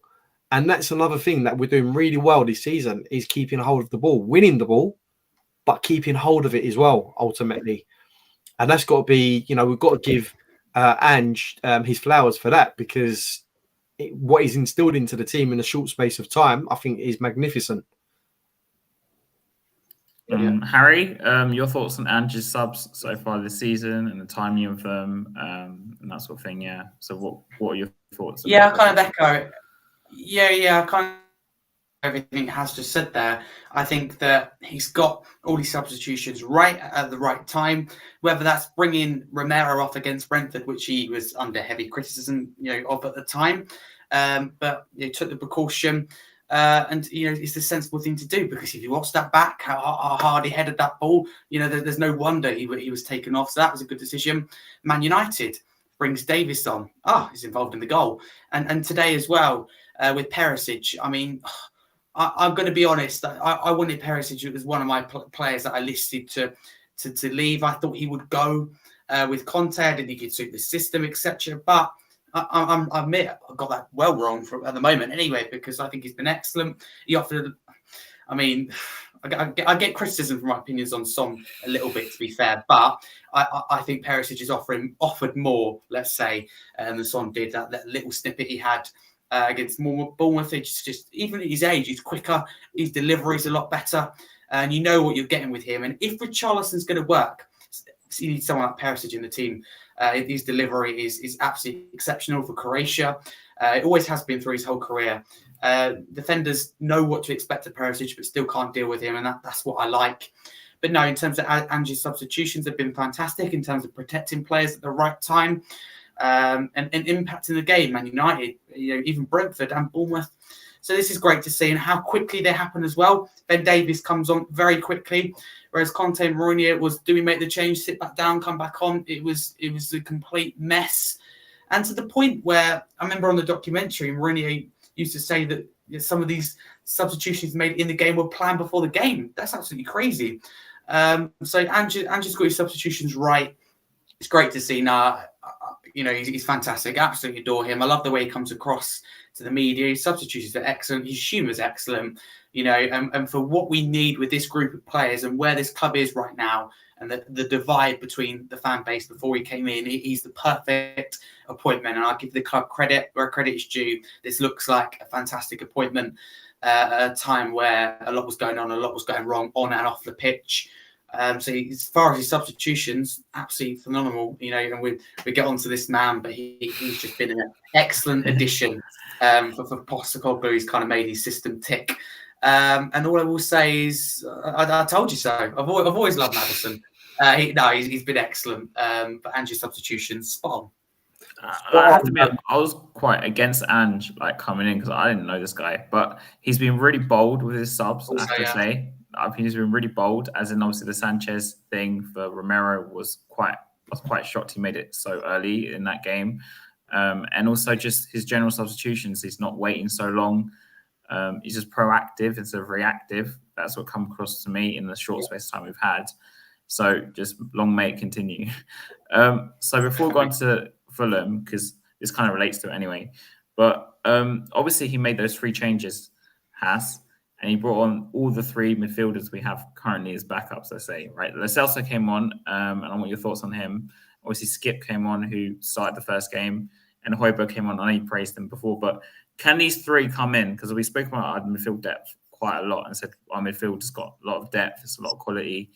And that's another thing that we're doing really well this season is keeping hold of the ball, winning the ball, but keeping hold of it as well, ultimately. And that's got to be, we've got to give Ange his flowers for that because what he's instilled into the team in a short space of time, I think is magnificent. Harry, your thoughts on Ange's subs so far this season and the timing of them and that sort of thing? Yeah. So what are your thoughts? Yeah, I kind of echo. Yeah, kind of everything Has just said there. I think that he's got all these substitutions right at the right time, whether that's bringing Romero off against Brentford, which he was under heavy criticism, of at the time. But he took the precaution. And it's the sensible thing to do because if you watch that back, how hard he headed that ball, there's no wonder he was taken off. So that was a good decision. Man United brings Davis on. He's involved in the goal, and today as well with Perisic. I mean, I'm going to be honest. I wanted Perisic. It was one of my players that I listed to leave. I thought he would go with Conte. I didn't think he'd suit the system, etc. But I admit I got that well wrong at the moment anyway, because I think he's been excellent. He offered, I mean, I get criticism for my opinions on Son a little bit, to be fair, but I think Perisic is offered more, let's say, than Son did. That little snippet he had against Bournemouth, it's just, even at his age, he's quicker, his delivery's a lot better, and you know what you're getting with him. And if Richarlison's going to work, you need someone like Perisic in the team. His delivery is absolutely exceptional for Croatia. It always has been through his whole career. Defenders know what to expect of Perisic, but still can't deal with him, and that's what I like. But no, in terms of Ange's substitutions, have been fantastic in terms of protecting players at the right time. and impacting the game. Man United, even Brentford and Bournemouth. So this is great to see, and how quickly they happen as well. Ben Davies comes on very quickly, whereas Conte and Mourinho was, do we make the change, sit back down, come back on? It was a complete mess. And to the point where I remember on the documentary, Mourinho used to say that some of these substitutions made in the game were planned before the game. That's absolutely crazy. So Andrew's got his substitutions right. It's great to see now. He's fantastic. Absolutely adore him. I love the way he comes across to the media. His substitutions are excellent. His humour's excellent. And for what we need with this group of players and where this club is right now, and the divide between the fan base before he came in, he's the perfect appointment. And I give the club credit where credit is due. This looks like a fantastic appointment at a time where a lot was going on, a lot was going wrong on and off the pitch. So as far as his substitutions, absolutely phenomenal. And we get onto this man, but he's just been an excellent addition for Postecoglou. He's kind of made his system tick. And all I will say is, I told you so. I've always loved Maddison. He's been excellent. But Ange's substitutions, spot on. I have to admit, I was quite against Ange coming in because I didn't know this guy, but he's been really bold with his subs. I have to say, I think he's been really bold. As in, obviously, the Sanchez thing for Romero was I was quite shocked he made it so early in that game, and also just his general substitutions. He's not waiting so long. He's just proactive instead of reactive. That's what come across to me in the short space of time we've had. So just long may it continue. So before going to Fulham, because this kind of relates to it anyway, but obviously he made those 3 changes, and he brought on all the 3 midfielders we have currently as backups, let's say, right? Lo Celso came on, and I want your thoughts on him. Obviously Skip came on, who started the first game, and Højbjerg came on. I know you praised him before, but can these 3 come in? Because we spoke about our midfield depth quite a lot and said our midfield has got a lot of depth, it's a lot of quality.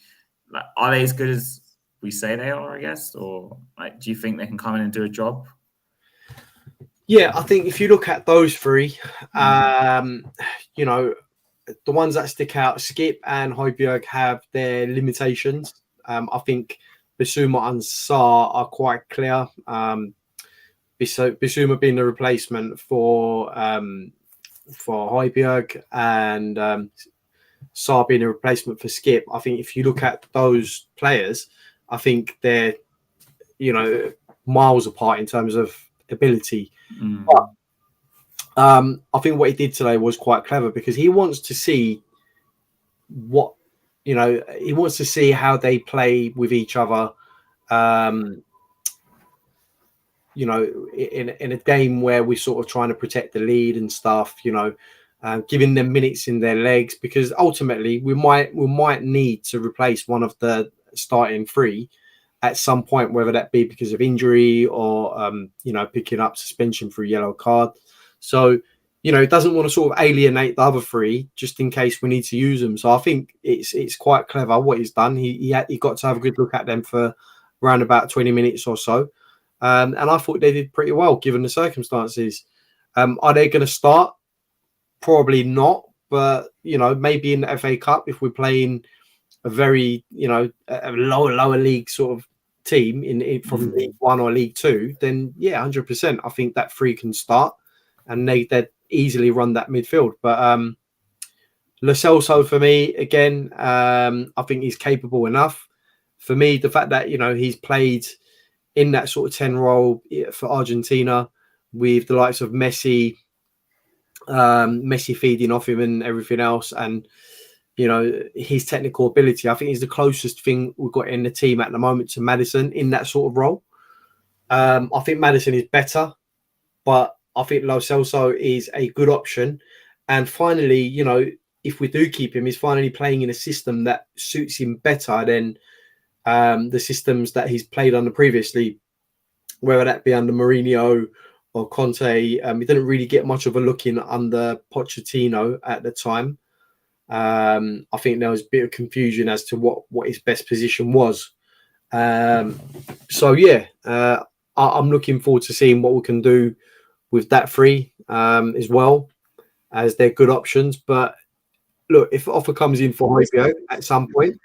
Are they as good as we say they are, I guess? Or do you think they can come in and do a job? Yeah, I think if you look at those 3, the ones that stick out, Skip and Højbjerg have their limitations. I think Bissouma and Sarr are quite clear. Bissouma being the replacement for Højbjerg, and Sarr being a replacement for Skip. I think if you look at those players, I think they're miles apart in terms of ability. But I think what he did today was quite clever, because he wants to see he wants to see how they play with each other. In a game where we're sort of trying to protect the lead and stuff, giving them minutes in their legs, because ultimately we might need to replace one of the starting 3 at some point, whether that be because of injury or picking up suspension for a yellow card. So he doesn't want to sort of alienate the other 3 just in case we need to use them. So I think it's quite clever what he's done. He got to have a good look at them for around about 20 minutes or so. And I thought they did pretty well given the circumstances. Are they going to start? Probably not. But, maybe in the FA Cup, if we're playing a very, a lower league sort of team from League 1 or League 2, then, yeah, 100%. I think that 3 can start and they'd easily run that midfield. But Lo Celso, for me, again, I think he's capable enough. For me, the fact that, he's played in that sort of 10 role for Argentina with the likes of Messi feeding off him and everything else, and his technical ability, I think he's the closest thing we've got in the team at the moment to Maddison in that sort of role. I think Maddison is better, but I think Lo Celso is a good option. And finally, if we do keep him, he's finally playing in a system that suits him better than the systems that he's played under previously, whether that be under Mourinho or Conte. He didn't really get much of a look in under Pochettino at the time. I think there was a bit of confusion as to what his best position was. So yeah, I'm looking forward to seeing what we can do with that 3 as well, as they're good options. But look, if offer comes in for Højbjerg at some point,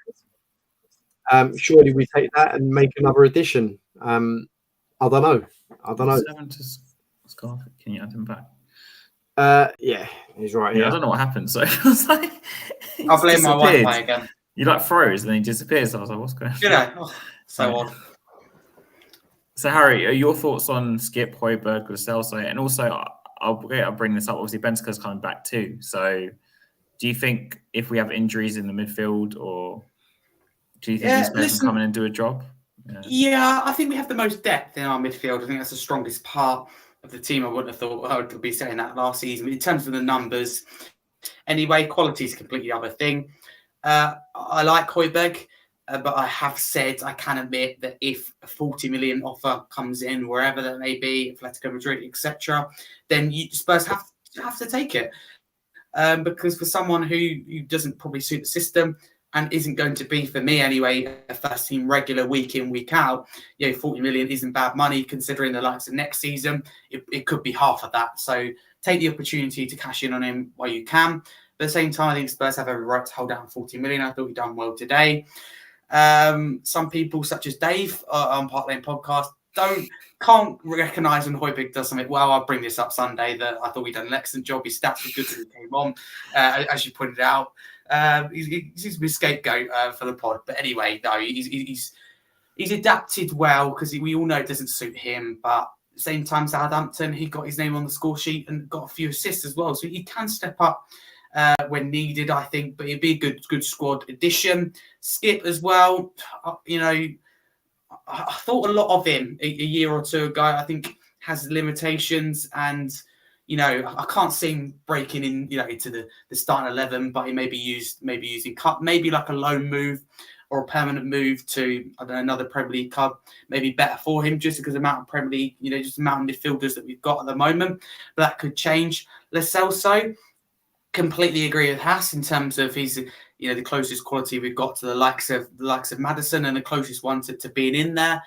surely we take that and make another addition. I don't know. I don't know. 7 to Scarf. Can you add him back? Yeah, he's right Yeah, here. I don't know what happened. So I was like, he I'll just blame my disappeared. Wi-Fi again. You like froze and then he disappears. So I was like, what's going on? You know, so Right. odd. So Harry, are your thoughts on Skip, Højbjerg, Lo Celso? And also, I'll bring this up. Obviously, Bentancur's coming back too. So do you think if we have injuries in the midfield, or do you think these players can come in and do a job? Yeah, I think we have the most depth in our midfield. I think that's the strongest part of the team. I wouldn't have thought I would be saying that last season. In terms of the numbers, anyway, quality is a completely other thing. I like Højbjerg, but I have said, I can admit that if a 40 million offer comes in, wherever that may be, Atletico Madrid, etc., then Spurs have to take it. Because for someone who doesn't probably suit the system and isn't going to be, for me anyway, a first team regular week in, week out, 40 million isn't bad money considering the likes of next season. It could be half of that. So take the opportunity to cash in on him while you can. But at the same time, I think Spurs have every right to hold down 40 million. I thought we've done well today. Some people, such as Dave on Park Lane Podcast, can't recognise when Højbjerg does something well. I'll bring this up Sunday that I thought we'd done an excellent job. His stats were good when he came on, as you pointed out. He seems to be a scapegoat for the pod. But anyway, no, he's adapted well because we all know it doesn't suit him. But at the same time, Southampton, he got his name on the score sheet and got a few assists as well. So he can step up when needed, I think. But he'd be a good squad addition. Skip as well, I thought a lot of him a year or two ago. I think has limitations, and I can't see him breaking in, into the starting 11. But he may be using cut, maybe like a loan move or a permanent move to another Premier League club. Maybe better for him just because of the amount of Premier League, just the amount of midfielders that we've got at the moment. But that could change. Lo Celso, completely agree with Haas in terms of he's the closest quality we've got to the likes of Maddison and the closest one to being in there.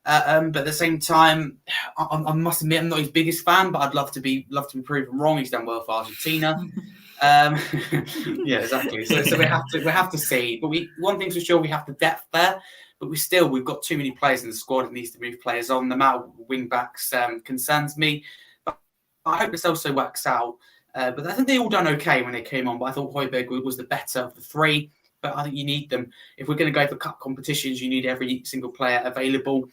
But at the same time, I must admit I'm not his biggest fan, but I'd love to be proven wrong. He's done well for Argentina. Yeah, exactly. So we have to see. But one thing's for sure, we have the depth there. But we've got too many players in the squad and needs to move players on. The amount of wing backs concerns me. But I hope this also works out. But I think they all done okay when they came on. But I thought Højbjerg was the better of the three. But I think you need them. If we're going to go for cup competitions, you need every single player available.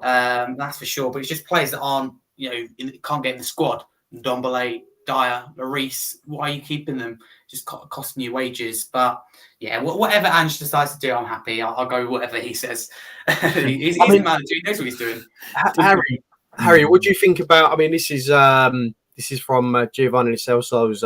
That's for sure. But it's just players that aren't, can't get in the squad. Ndombele, Dyer, Lloris. Why are you keeping them? Just costing you wages. But yeah, whatever Ange decides to do, I'm happy. I'll go with whatever he says. he's a manager. He knows what he's doing. Harry, what do you think about? I mean, this is from Giovanni Lo Celso's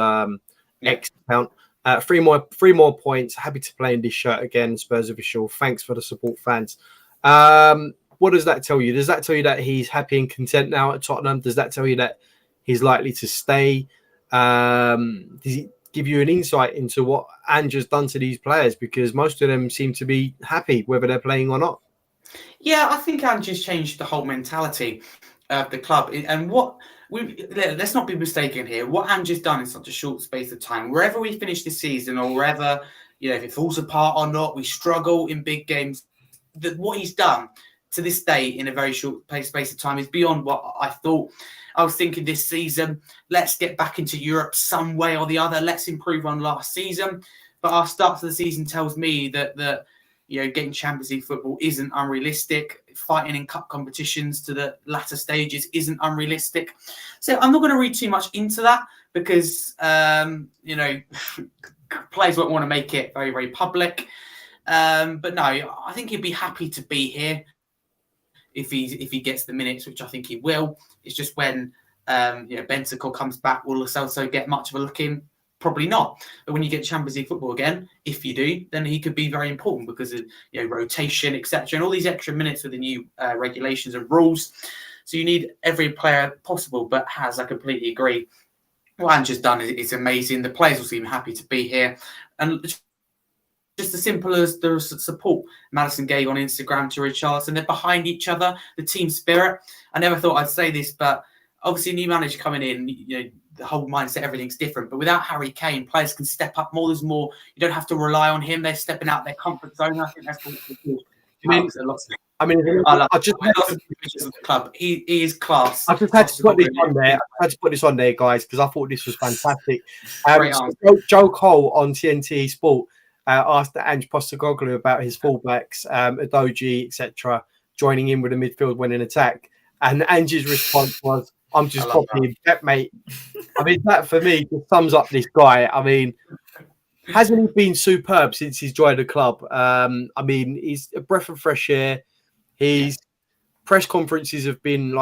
X account. 3 more points. Happy to play in this shirt again. Spurs official. Thanks for the support, fans. What does that tell you? Does that tell you that he's happy and content now at Tottenham? Does that tell you that he's likely to stay? Does he give you an insight into what Ange has done to these players? Because most of them seem to be happy whether they're playing or not. Yeah, I think Ange has changed the whole mentality of the club. And let's not be mistaken here. What Ange has done in such a short space of time, wherever we finish this season or wherever, if it falls apart or not, we struggle in big games. What he's done to this day in a very short space of time is beyond what I thought. I was thinking this season, let's get back into Europe some way or the other. Let's improve on last season. But our start to the season tells me that getting Champions League football isn't unrealistic. Fighting in cup competitions to the latter stages isn't unrealistic. So I'm not going to read too much into that because, players won't want to make it very, very public. But no, I think he'd be happy to be here if he gets the minutes, which I think he will. It's just when Bentancur comes back, will Lo Celso get much of a look in? Probably not. But when you get Champions League football again, if you do, then he could be very important because of rotation, etc., and all these extra minutes with the new regulations and rules. So you need every player possible. But I completely agree. What Ange has done is amazing. The players will seem happy to be here, and just as simple as the support Maddison gave on Instagram to Richarlison, they're behind each other. The team spirit. I never thought I'd say this, but obviously a new manager coming in, the whole mindset, everything's different. But without Harry Kane, players can step up more. There's more. You don't have to rely on him. They're stepping out their comfort zone. I think that's what good. I mean, I just I love the pictures of the club. He is class. I just had to put this on there. I had to put this on there, guys, because I thought this was fantastic. Joe Cole on TNT Sport asked Ange Postecoglou about his fullbacks, Udogie, etc., joining in with the midfield when in attack. And Ange's response was, "I'm just copying that, mate." I mean, that for me just sums up this guy. I mean, hasn't he been superb since he's joined the club? I mean, he's a breath of fresh air. His press conferences have been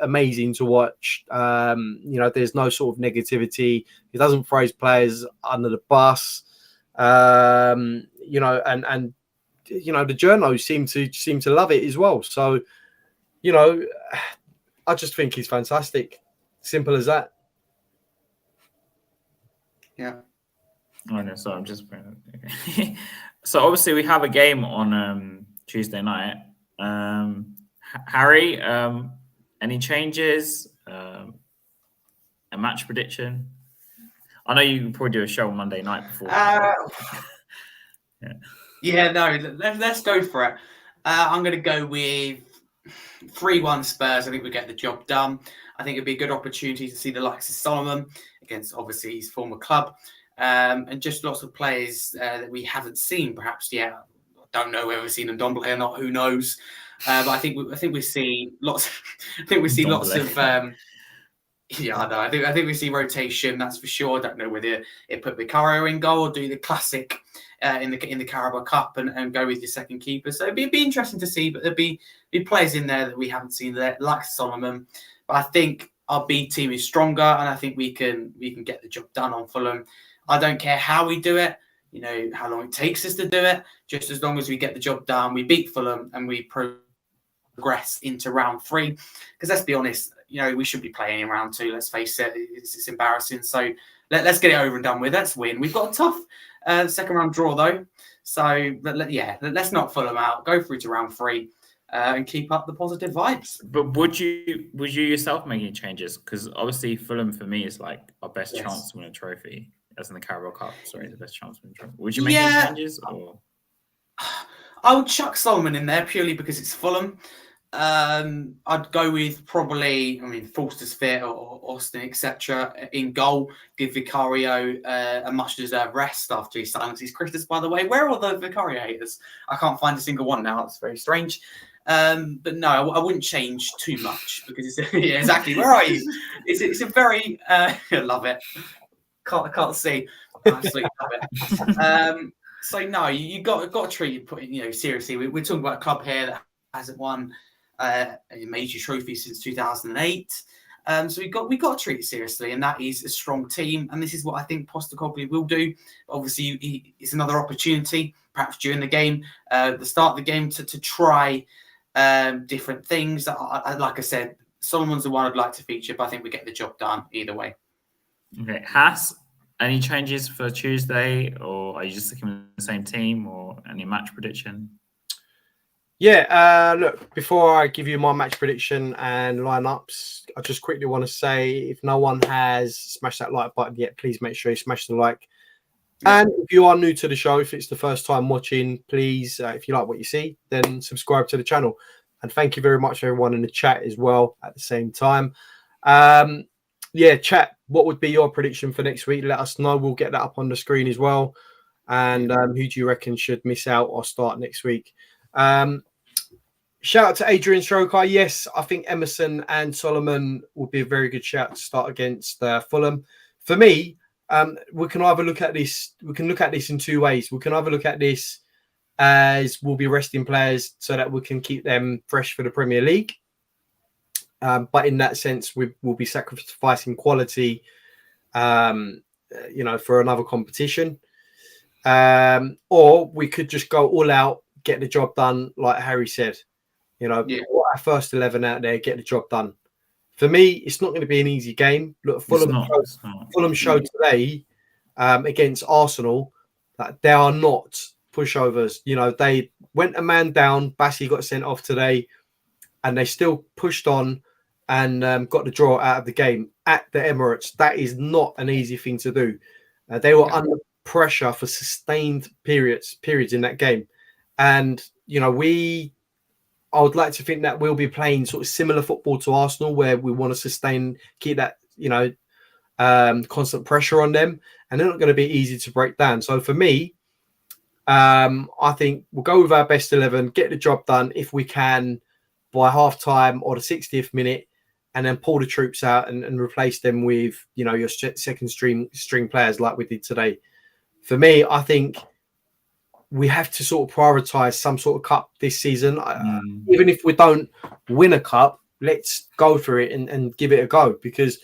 amazing to watch. There's no sort of negativity. He doesn't throw his players under the bus. And the journos seem to love it as well. So, I just think he's fantastic. Simple as that. Yeah. Oh no, so I'm just okay. So obviously we have a game on Tuesday night. Harry, any changes? A match prediction? I know you can probably do a show on Monday night before. Let's go for it. I'm going to go with 3-1 Spurs. I think we get the job done. I think it'd be a good opportunity to see the likes of Solomon against obviously his former club, and just lots of players that we haven't seen perhaps yet. I don't know whether we've seen them Ndombele or not. Who knows? But I think we see lots. I think we see lots of. I know. I think we see rotation. That's for sure. I don't know whether it put Vicario in goal or do the classic in the Carabao Cup and go with your second keeper. So it'd be interesting to see. But there'd be players in there that we haven't seen there, like Solomon. But I think our B team is stronger, and I think we can get the job done on Fulham. I don't care how we do it. How long it takes us to do it. Just as long as we get the job done, we beat Fulham and we progress into round 3. Because let's be honest, we should be playing in round 2. Let's face it, it's embarrassing. So let's get it over and done with. Let's win. We've got a tough second round draw though. So let's not Fulham out. Go through to round 3 and keep up the positive vibes. But would you yourself make any changes? Because obviously Fulham for me is like our best chance to win a trophy. As in the Carabao Cup, the best chance to win a trophy. Would you make any changes? Or I would chuck Solomon in there purely because it's Fulham. I'd go with probably, Forster's fit or Austin, etc. in goal. Give Vicario a much-deserved rest after he silences Christus, by the way. Where are all the Vicario haters? I can't find a single one now. It's very strange. But no, I wouldn't change too much because it's exactly. Where are you? It's a very I love it. Can't see. Absolutely love it. So no, you got to treat it seriously. We're talking about a club here that hasn't won a major trophy since 2008. So we got to treat it seriously, and that is a strong team. And this is what I think Postecoglou will do. Obviously, it's another opportunity, perhaps during the game, the start of the game, to try different things. Like I said, Solomon's the one I'd like to feature, but I think we get the job done either way. Okay, Haas, any changes for Tuesday, or are you just sticking with the same team, or any match prediction? Yeah, look, before I give you my match prediction and lineups, I just quickly want to say, if no one has smashed that like button yet, please make sure you smash the like. And if you are new to the show, if it's the first time watching, please, if you like what you see, then subscribe to the channel. And thank you very much for everyone in the chat as well at the same time. Chat, what would be your prediction for next week? Let us know. We'll get that up on the screen as well. And who do you reckon should miss out or start next week? Shout out to Adrian Stroker. Yes, I think Emerson and Solomon would be a very good shout to start against Fulham. For me, we can either look at this. We can look at this in two ways. We can either look at this as we'll be resting players so that we can keep them fresh for the Premier League. But in that sense, we will be sacrificing quality, for another competition. Or we could just go all out, get the job done, like Harry said. Put our first 11 out there, get the job done. For me, it's not going to be an easy game. Look, Fulham showed today against Arsenal that they are not pushovers. They went a man down. Bassi got sent off today, and they still pushed on and got the draw out of the game at the Emirates. That is not an easy thing to do. They were under pressure for sustained periods in that game. And, we I would like to think that we'll be playing sort of similar football to Arsenal, where we want to keep that, constant pressure on them, and they're not going to be easy to break down. So for me, I think we'll go with our best 11, get the job done if we can by half time or the 60th minute, and then pull the troops out and replace them with, your second string players like we did today. For me, I think we have to sort of prioritise some sort of cup this season. Even if we don't win a cup, let's go for it and give it a go, because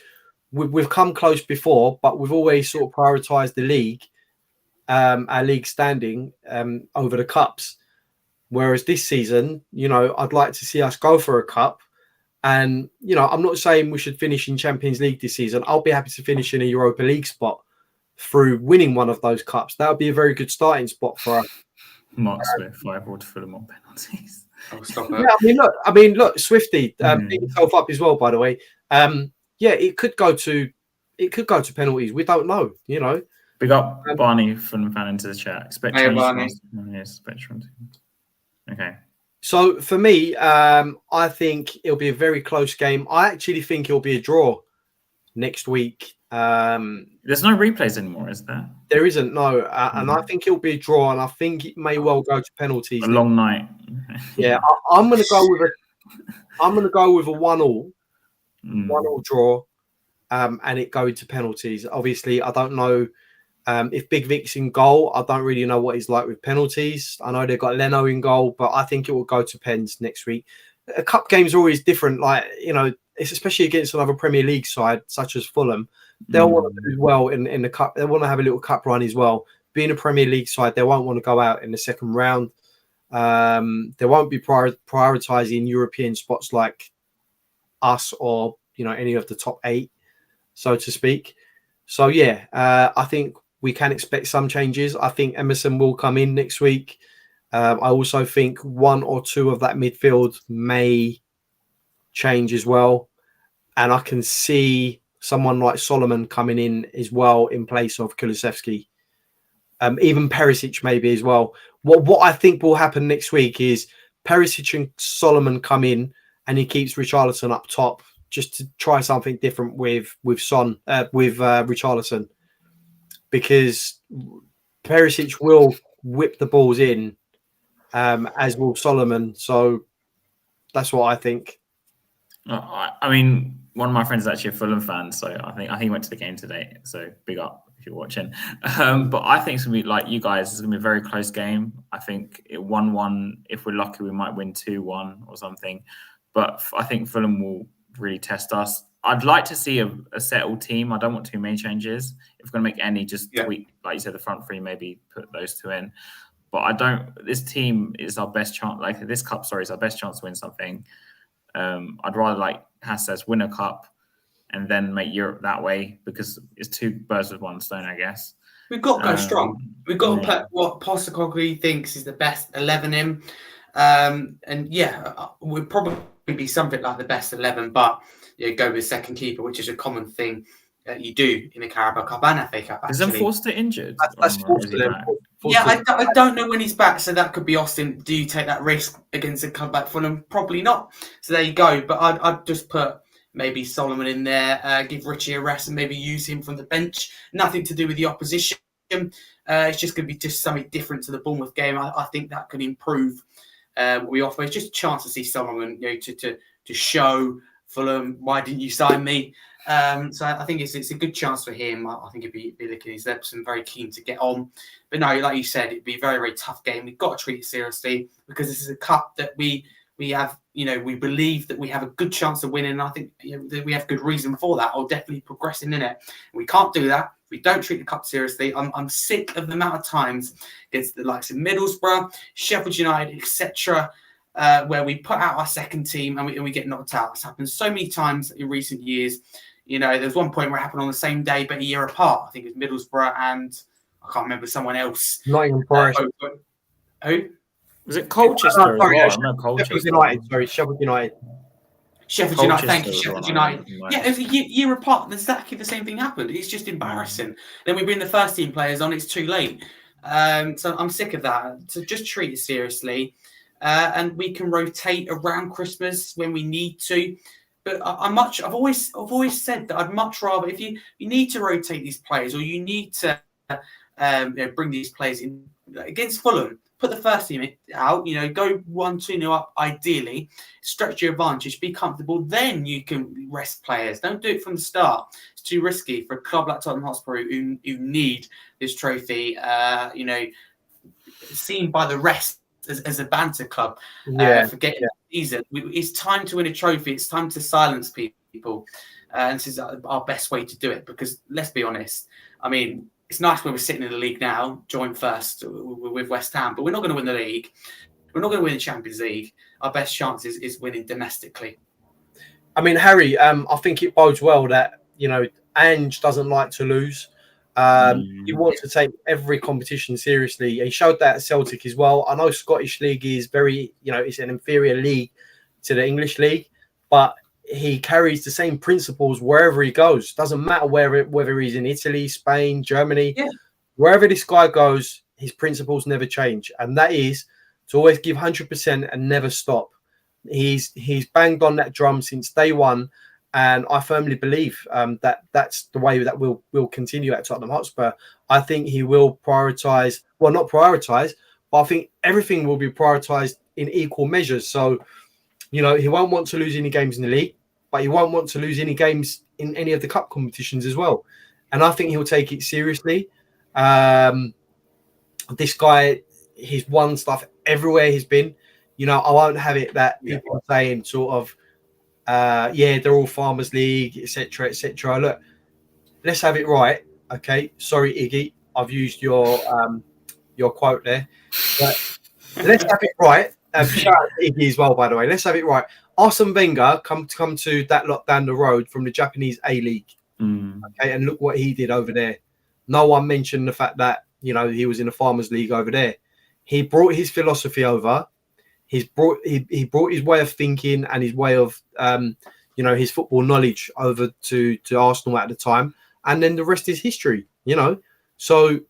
we've come close before, but we've always sort of prioritised the league, our league standing, over the cups. Whereas this season, I'd like to see us go for a cup. And, I'm not saying we should finish in Champions League this season. I'll be happy to finish in a Europa League spot through winning one of those cups. That would be a very good starting spot for us. Mark Smith, 5-4 to Fulham on penalties. I'll stop Yeah, look, Swifty, beat himself up as well, by the way. It could go to penalties. We don't know, Big up Barney from fan into the chat. Expect change. Barney. Okay. So for me, I think it'll be a very close game. I actually think it'll be a draw next week. There's no replays anymore, is there? There isn't, no. And I think it'll be a draw, and I think it may well go to penalties. A long night. Yeah, I'm going to go with a 1-1 draw, and it go to penalties. Obviously, I don't know if Big Vic's in goal. I don't really know what he's like with penalties. I know they've got Leno in goal, but I think it will go to pens next week. A cup games are always different. It's especially against another Premier League side such as Fulham. They'll want to do well in the cup. They want to have a little cup run as well. Being a Premier League side, they won't want to go out in the second round. They won't be prioritising European spots like us or any of the top 8, so to speak. So I think we can expect some changes. I think Emerson will come in next week. I also think 1 or 2 of that midfield may change as well, and I can see someone like Solomon coming in as well in place of Kulusevski. Even Perisic maybe as well. What I think will happen next week is Perisic and Solomon come in, and he keeps Richarlison up top just to try something different with Richarlison, because Perisic will whip the balls in, as will Solomon. So that's what I think. I mean, one of my friends is actually a Fulham fan, so I think he went to the game today. So big up if you're watching. But I think it's gonna be like you guys. It's gonna be a very close game. I think 1-1. If we're lucky, we might win 2-1 or something. But I think Fulham will really test us. I'd like to see a settled team. I don't want too many changes. If we're gonna make any, just tweak, like you said, the front three. Maybe put those 2 in. But I don't. This team is our best chance. Like this cup, is our best chance to win something. I'd rather, like Has says, win a cup and then make Europe that way, because it's 2 birds with 1 stone, I guess. We've got to go strong. We've got to put what Postecoglou thinks is the best 11 in. We'll probably be something like the best 11, but go with second keeper, which is a common thing that you do in the Carabao Cup and FA Cup. Is Forster injured? That's Forster. I don't know when he's back, so that could be Austin. Do you take that risk against a comeback Fulham? Probably not. So there you go. But I'd just put maybe Solomon in there, give Richi a rest, and maybe use him from the bench. Nothing to do with the opposition. It's just going to be just something different to the Bournemouth game. I think that could improve what we offer. It's just a chance to see Solomon, to show Fulham, why didn't you sign me? So I think it's a good chance for him. I think he'd be licking his lips and very keen to get on. But no, like you said, it'd be a very, very tough game. We've got to treat it seriously, because this is a cup that we have, we believe that we have a good chance of winning. And I think that we have good reason for that, or definitely progressing in it. We can't do that. We don't treat the cup seriously. I'm sick of the amount of times against the likes of Middlesbrough, Sheffield United, etc., where we put out our second team and we get knocked out. It's happened so many times in recent years. There's one point where it happened on the same day but a year apart. I think it was Middlesbrough and I can't remember someone else. Nottingham Forest. Who? Was it Colchester? Sheffield United. Sorry, Sheffield United. Sheffield United. Thank you, Sheffield United. Yeah, it was a year apart. Exactly the same thing happened. It's just embarrassing. Then we bring the first team players on. It's too late. So I'm sick of that. So just treat it seriously. and we can rotate around Christmas when we need to. But I've always said that I'd much rather, if you need to rotate these players, or you need to bring these players in against Fulham, put the first team out, go 1-2-0 up, ideally, stretch your advantage, be comfortable, then you can rest players. Don't do it from the start. It's too risky for a club like Tottenham Hotspur who need this trophy, seen by the rest as a banter club for getting the season. It's time to win a trophy. It's time to silence people. And this is our best way to do it, because let's be honest, I mean, it's nice when we're sitting in the league now, joint first with West Ham, but we're not going to win the league. We're not going to win the Champions League. Our best chance is winning domestically. I mean, Harry, I think it bodes well that, Ange doesn't like to lose. He wants to take every competition seriously. He showed that at Celtic as well. I know Scottish League is very, it's an inferior league to the English League, but he carries the same principles wherever he goes. Doesn't matter whether he's in Italy, Spain, Germany, wherever this guy goes, his principles never change, and that is to always give 100% and never stop. He's banged on that drum since day one, and I firmly believe that that's the way that we'll continue at Tottenham Hotspur. I think he will prioritise, well, not prioritise, but I think everything will be prioritised in equal measures. So, he won't want to lose any games in the league, but he won't want to lose any games in any of the cup competitions as well. And I think he'll take it seriously. This guy, he's won stuff everywhere he's been. I won't have it that people are saying sort of, they're all Farmers League, etc., etc. Look, let's have it right. Okay, sorry, Iggy, I've used your quote there, but let's have it right. Shout out to Iggy as well, by the way. Let's have it right. Arsene Wenger come to that lot down the road from the Japanese A-League. Okay, and look what he did over there. No one mentioned the fact that he was in the Farmers League over there. He brought his philosophy over. He brought his way of thinking and his way of his football knowledge over to Arsenal at the time, and then the rest is history. So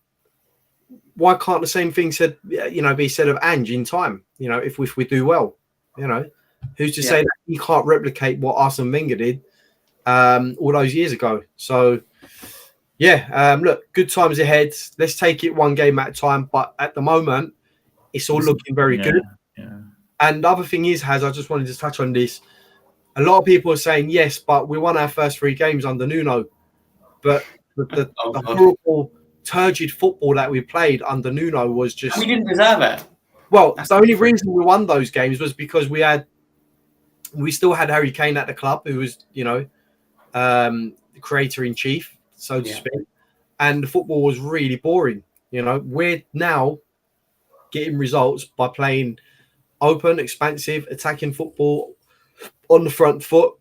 why can't the same thing be said of Ange in time? If we do well, who's to say that he can't replicate what Arsene Wenger did all those years ago? So look, good times ahead. Let's take it one game at a time. But at the moment, it's all looking very good. Yeah. And the other thing is, I just wanted to touch on this. A lot of people are saying, yes, but we won our first 3 games under Nuno. But the horrible, turgid football that we played under Nuno was just... We didn't deserve it. Well, the only reason we won those games was because we still had Harry Kane at the club, who was, the creator-in-chief, so to speak. And the football was really boring. We're now getting results by playing open, expansive, attacking football on the front foot.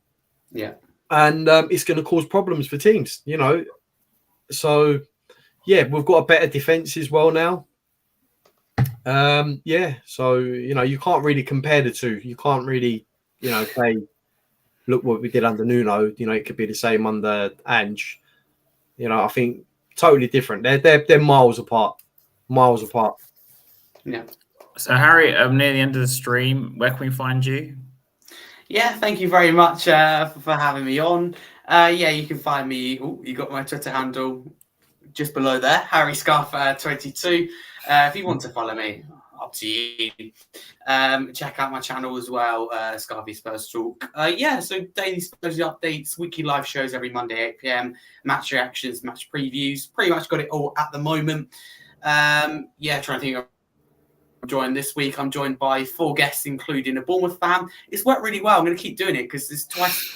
Yeah. And it's going to cause problems for teams, So, we've got a better defence as well now. So, you can't really compare the two. You can't really, say, look what we did under Nuno. It could be the same under Ange. I think totally different. They're miles apart. Miles apart. Yeah. So, Harry, near the end of the stream, where can we find you? Yeah, thank you very much for having me on. You can find me. You got my Twitter handle just below there, Harry Scarf 22. If you want to follow me, up to you. Check out my channel as well, Scarfy Spurs Talk. So daily Spurs updates, weekly live shows every Monday 8 PM, match reactions, match previews. Pretty much got it all at the moment. Trying to think of joined this week. I'm joined by 4 guests, including a Bournemouth fan. It's worked really well. I'm going to keep doing it because there's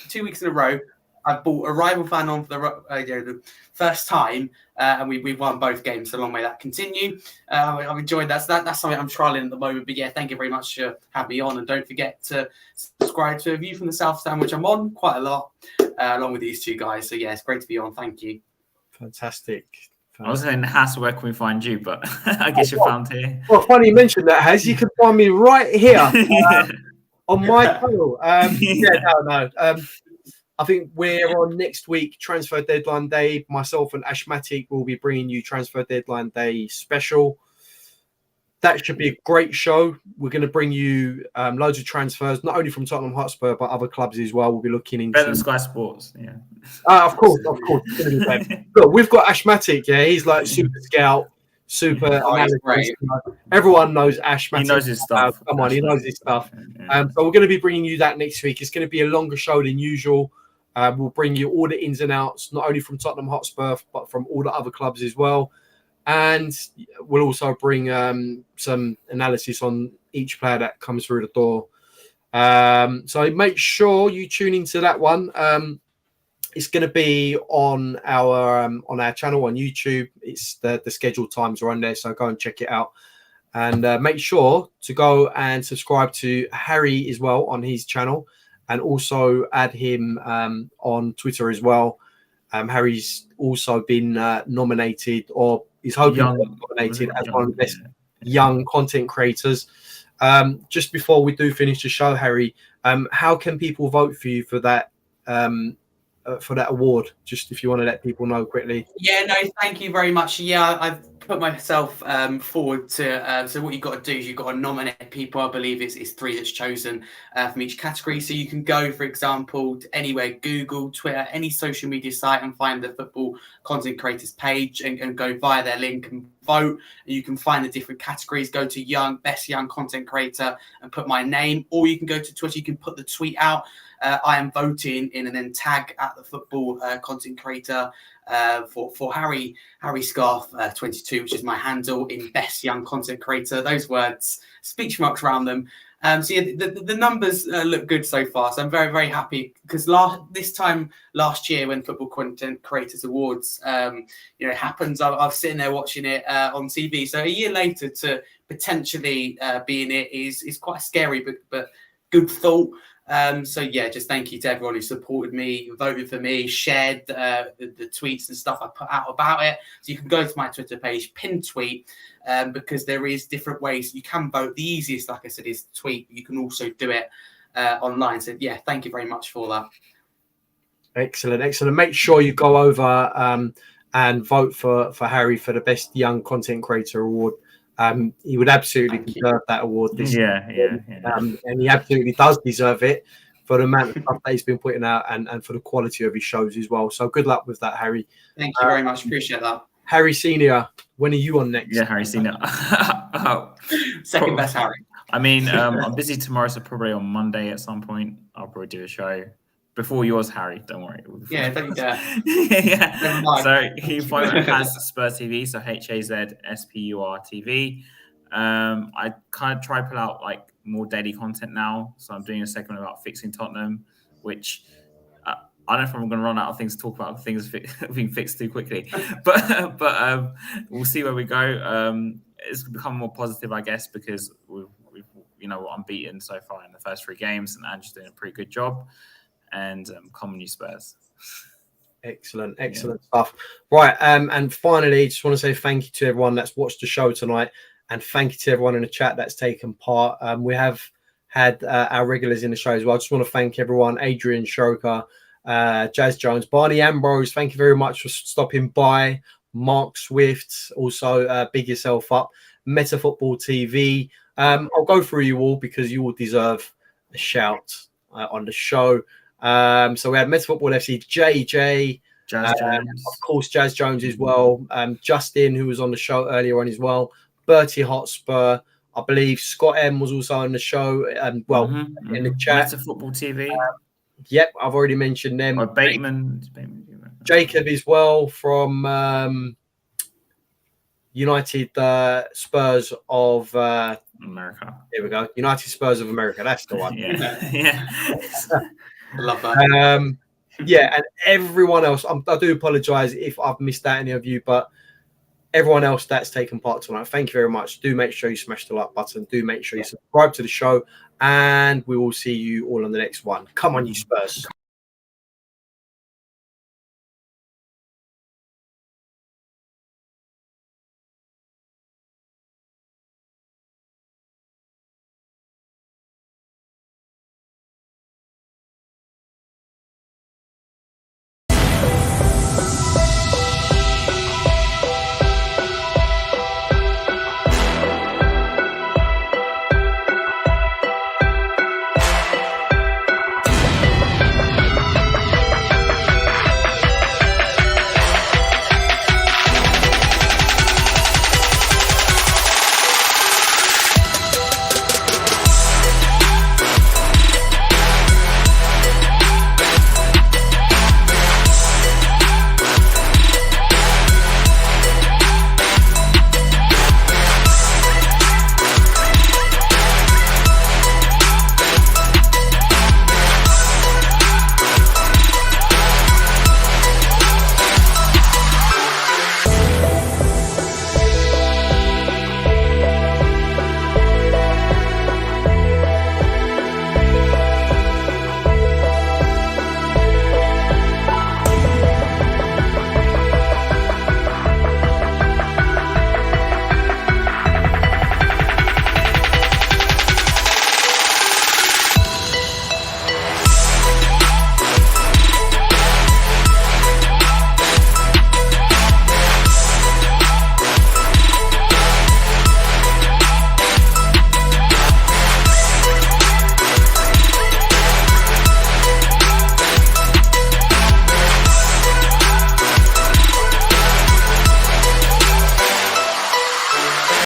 2 weeks in a row. I've brought a rival fan on for the first time, and we've won both games. So long may that continue. I've enjoyed that. So that's something I'm trialing at the moment. But thank you very much for having me on. And don't forget to subscribe to A View from the South Stand, which I'm on quite a lot, along with these 2 guys. So it's great to be on. Thank you. Fantastic. I was saying, Hass, where can we find you? But I guess you're found here. Well, funny you mentioned that, Has. You can find me right here on my channel. I think we're on next week, Transfer Deadline Day. Myself and Ashmatic will be bringing you Transfer Deadline Day special. that should be a great show. We're going to bring you loads of transfers, not only from Tottenham Hotspur, but other clubs as well. We'll be looking into... Better than Sky Sports, yeah. Of course. Look, we've got Ashmatic, yeah. He's like super scout, super analysis. Everyone knows Ashmatic. He knows his stuff. Come on, he knows his stuff. So we're going to be bringing you that next week. It's going to be a longer show than usual. We'll bring you all the ins and outs, not only from Tottenham Hotspur, but from all the other clubs as well. And we'll also bring some analysis on each player that comes through the door. So make sure you tune into that one. It's going to be on our channel on YouTube. It's the scheduled times are on there, so go and check it out. And make sure to go and subscribe to Harry as well on his channel, and also add him on Twitter as well. Harry's also been nominated, or he's hoping to be nominated as one of the best young content creators. Just before we do finish the show, Harry, how can people vote for you for that award? Just if you want to let people know quickly. Yeah, no, thank you very much. Yeah, I've put myself forward to. So what you've got to do is you've got to nominate people. I believe it's 3 that's chosen from each category. So you can go, for example, to anywhere, Google, Twitter, any social media site, and find the football content creators page and go via their link and vote. And you can find the different categories. Go to best young content creator and put my name, or you can go to Twitter. You can put the tweet out. I am voting in, and then tag at the football content creator for Harry Scarf 22, which is my handle in best young content creator. Those words, speech marks around them. So yeah, the numbers look good so far. So I'm very, very happy because this time last year when Football Content Creators Awards happens, I was sitting there watching it on TV. So a year later to potentially be in it is quite scary, but good thought. So yeah, just thank you to everyone who supported me, voted for me, shared the tweets and stuff I put out about it. So you can go to my Twitter page, pin tweet, because there is different ways you can vote. The easiest, like I said, is tweet. You can also do it online. So yeah, thank you very much for that. Excellent. Make sure you go over and vote for Harry for the best young content creator award. He would absolutely deserve that award this year. And he absolutely does deserve it for the amount of stuff that he's been putting out and for the quality of his shows as well. So good luck with that, Harry. Thank you very much. Appreciate that. Harry Senior, when are you on next? Yeah, Harry Senior. Second best Harry. I mean, I'm busy tomorrow, so probably on Monday at some point I'll probably do a show. Before yours, Harry, don't worry. Yeah, don't you dare. Yeah. So he follows as Spurs TV, so HAZSPUR TV. I kind of try to put out like more daily content now. So I'm doing a segment about fixing Tottenham, which I don't know if I'm going to run out of things to talk about. Things being fixed too quickly, but we'll see where we go. It's become more positive, I guess, because we're unbeaten so far in the first 3 games, and Andrew's doing a pretty good job. And common new Spurs. Excellent stuff. Right, and finally, just want to say thank you to everyone that's watched the show tonight, and thank you to everyone in the chat that's taken part. We have had our regulars in the show as well. I just want to thank everyone: Adrian Shoka, Jazz Jones, Barney Ambrose. Thank you very much for stopping by. Mark Swift, also big yourself up. Meta Football TV. I'll go through you all because you all deserve a shout on the show. So we had Meta Football FC, JJ, Jazz Jones. Of course, Jazz Jones as well. Justin, who was on the show earlier on as well. Bertie Hotspur, I believe Scott M was also on the show. In the chat. Meta Football TV. Yep, I've already mentioned them. Bateman. Jacob as well from United Spurs of America. Here we go. United Spurs of America. That's the one. Yeah. Love that. And everyone else. I do apologise if I've missed out any of you, but everyone else that's taken part tonight, thank you very much. Do make sure you smash the like button. Do make sure you subscribe to the show, and we will see you all on the next one. Come on, you Spurs.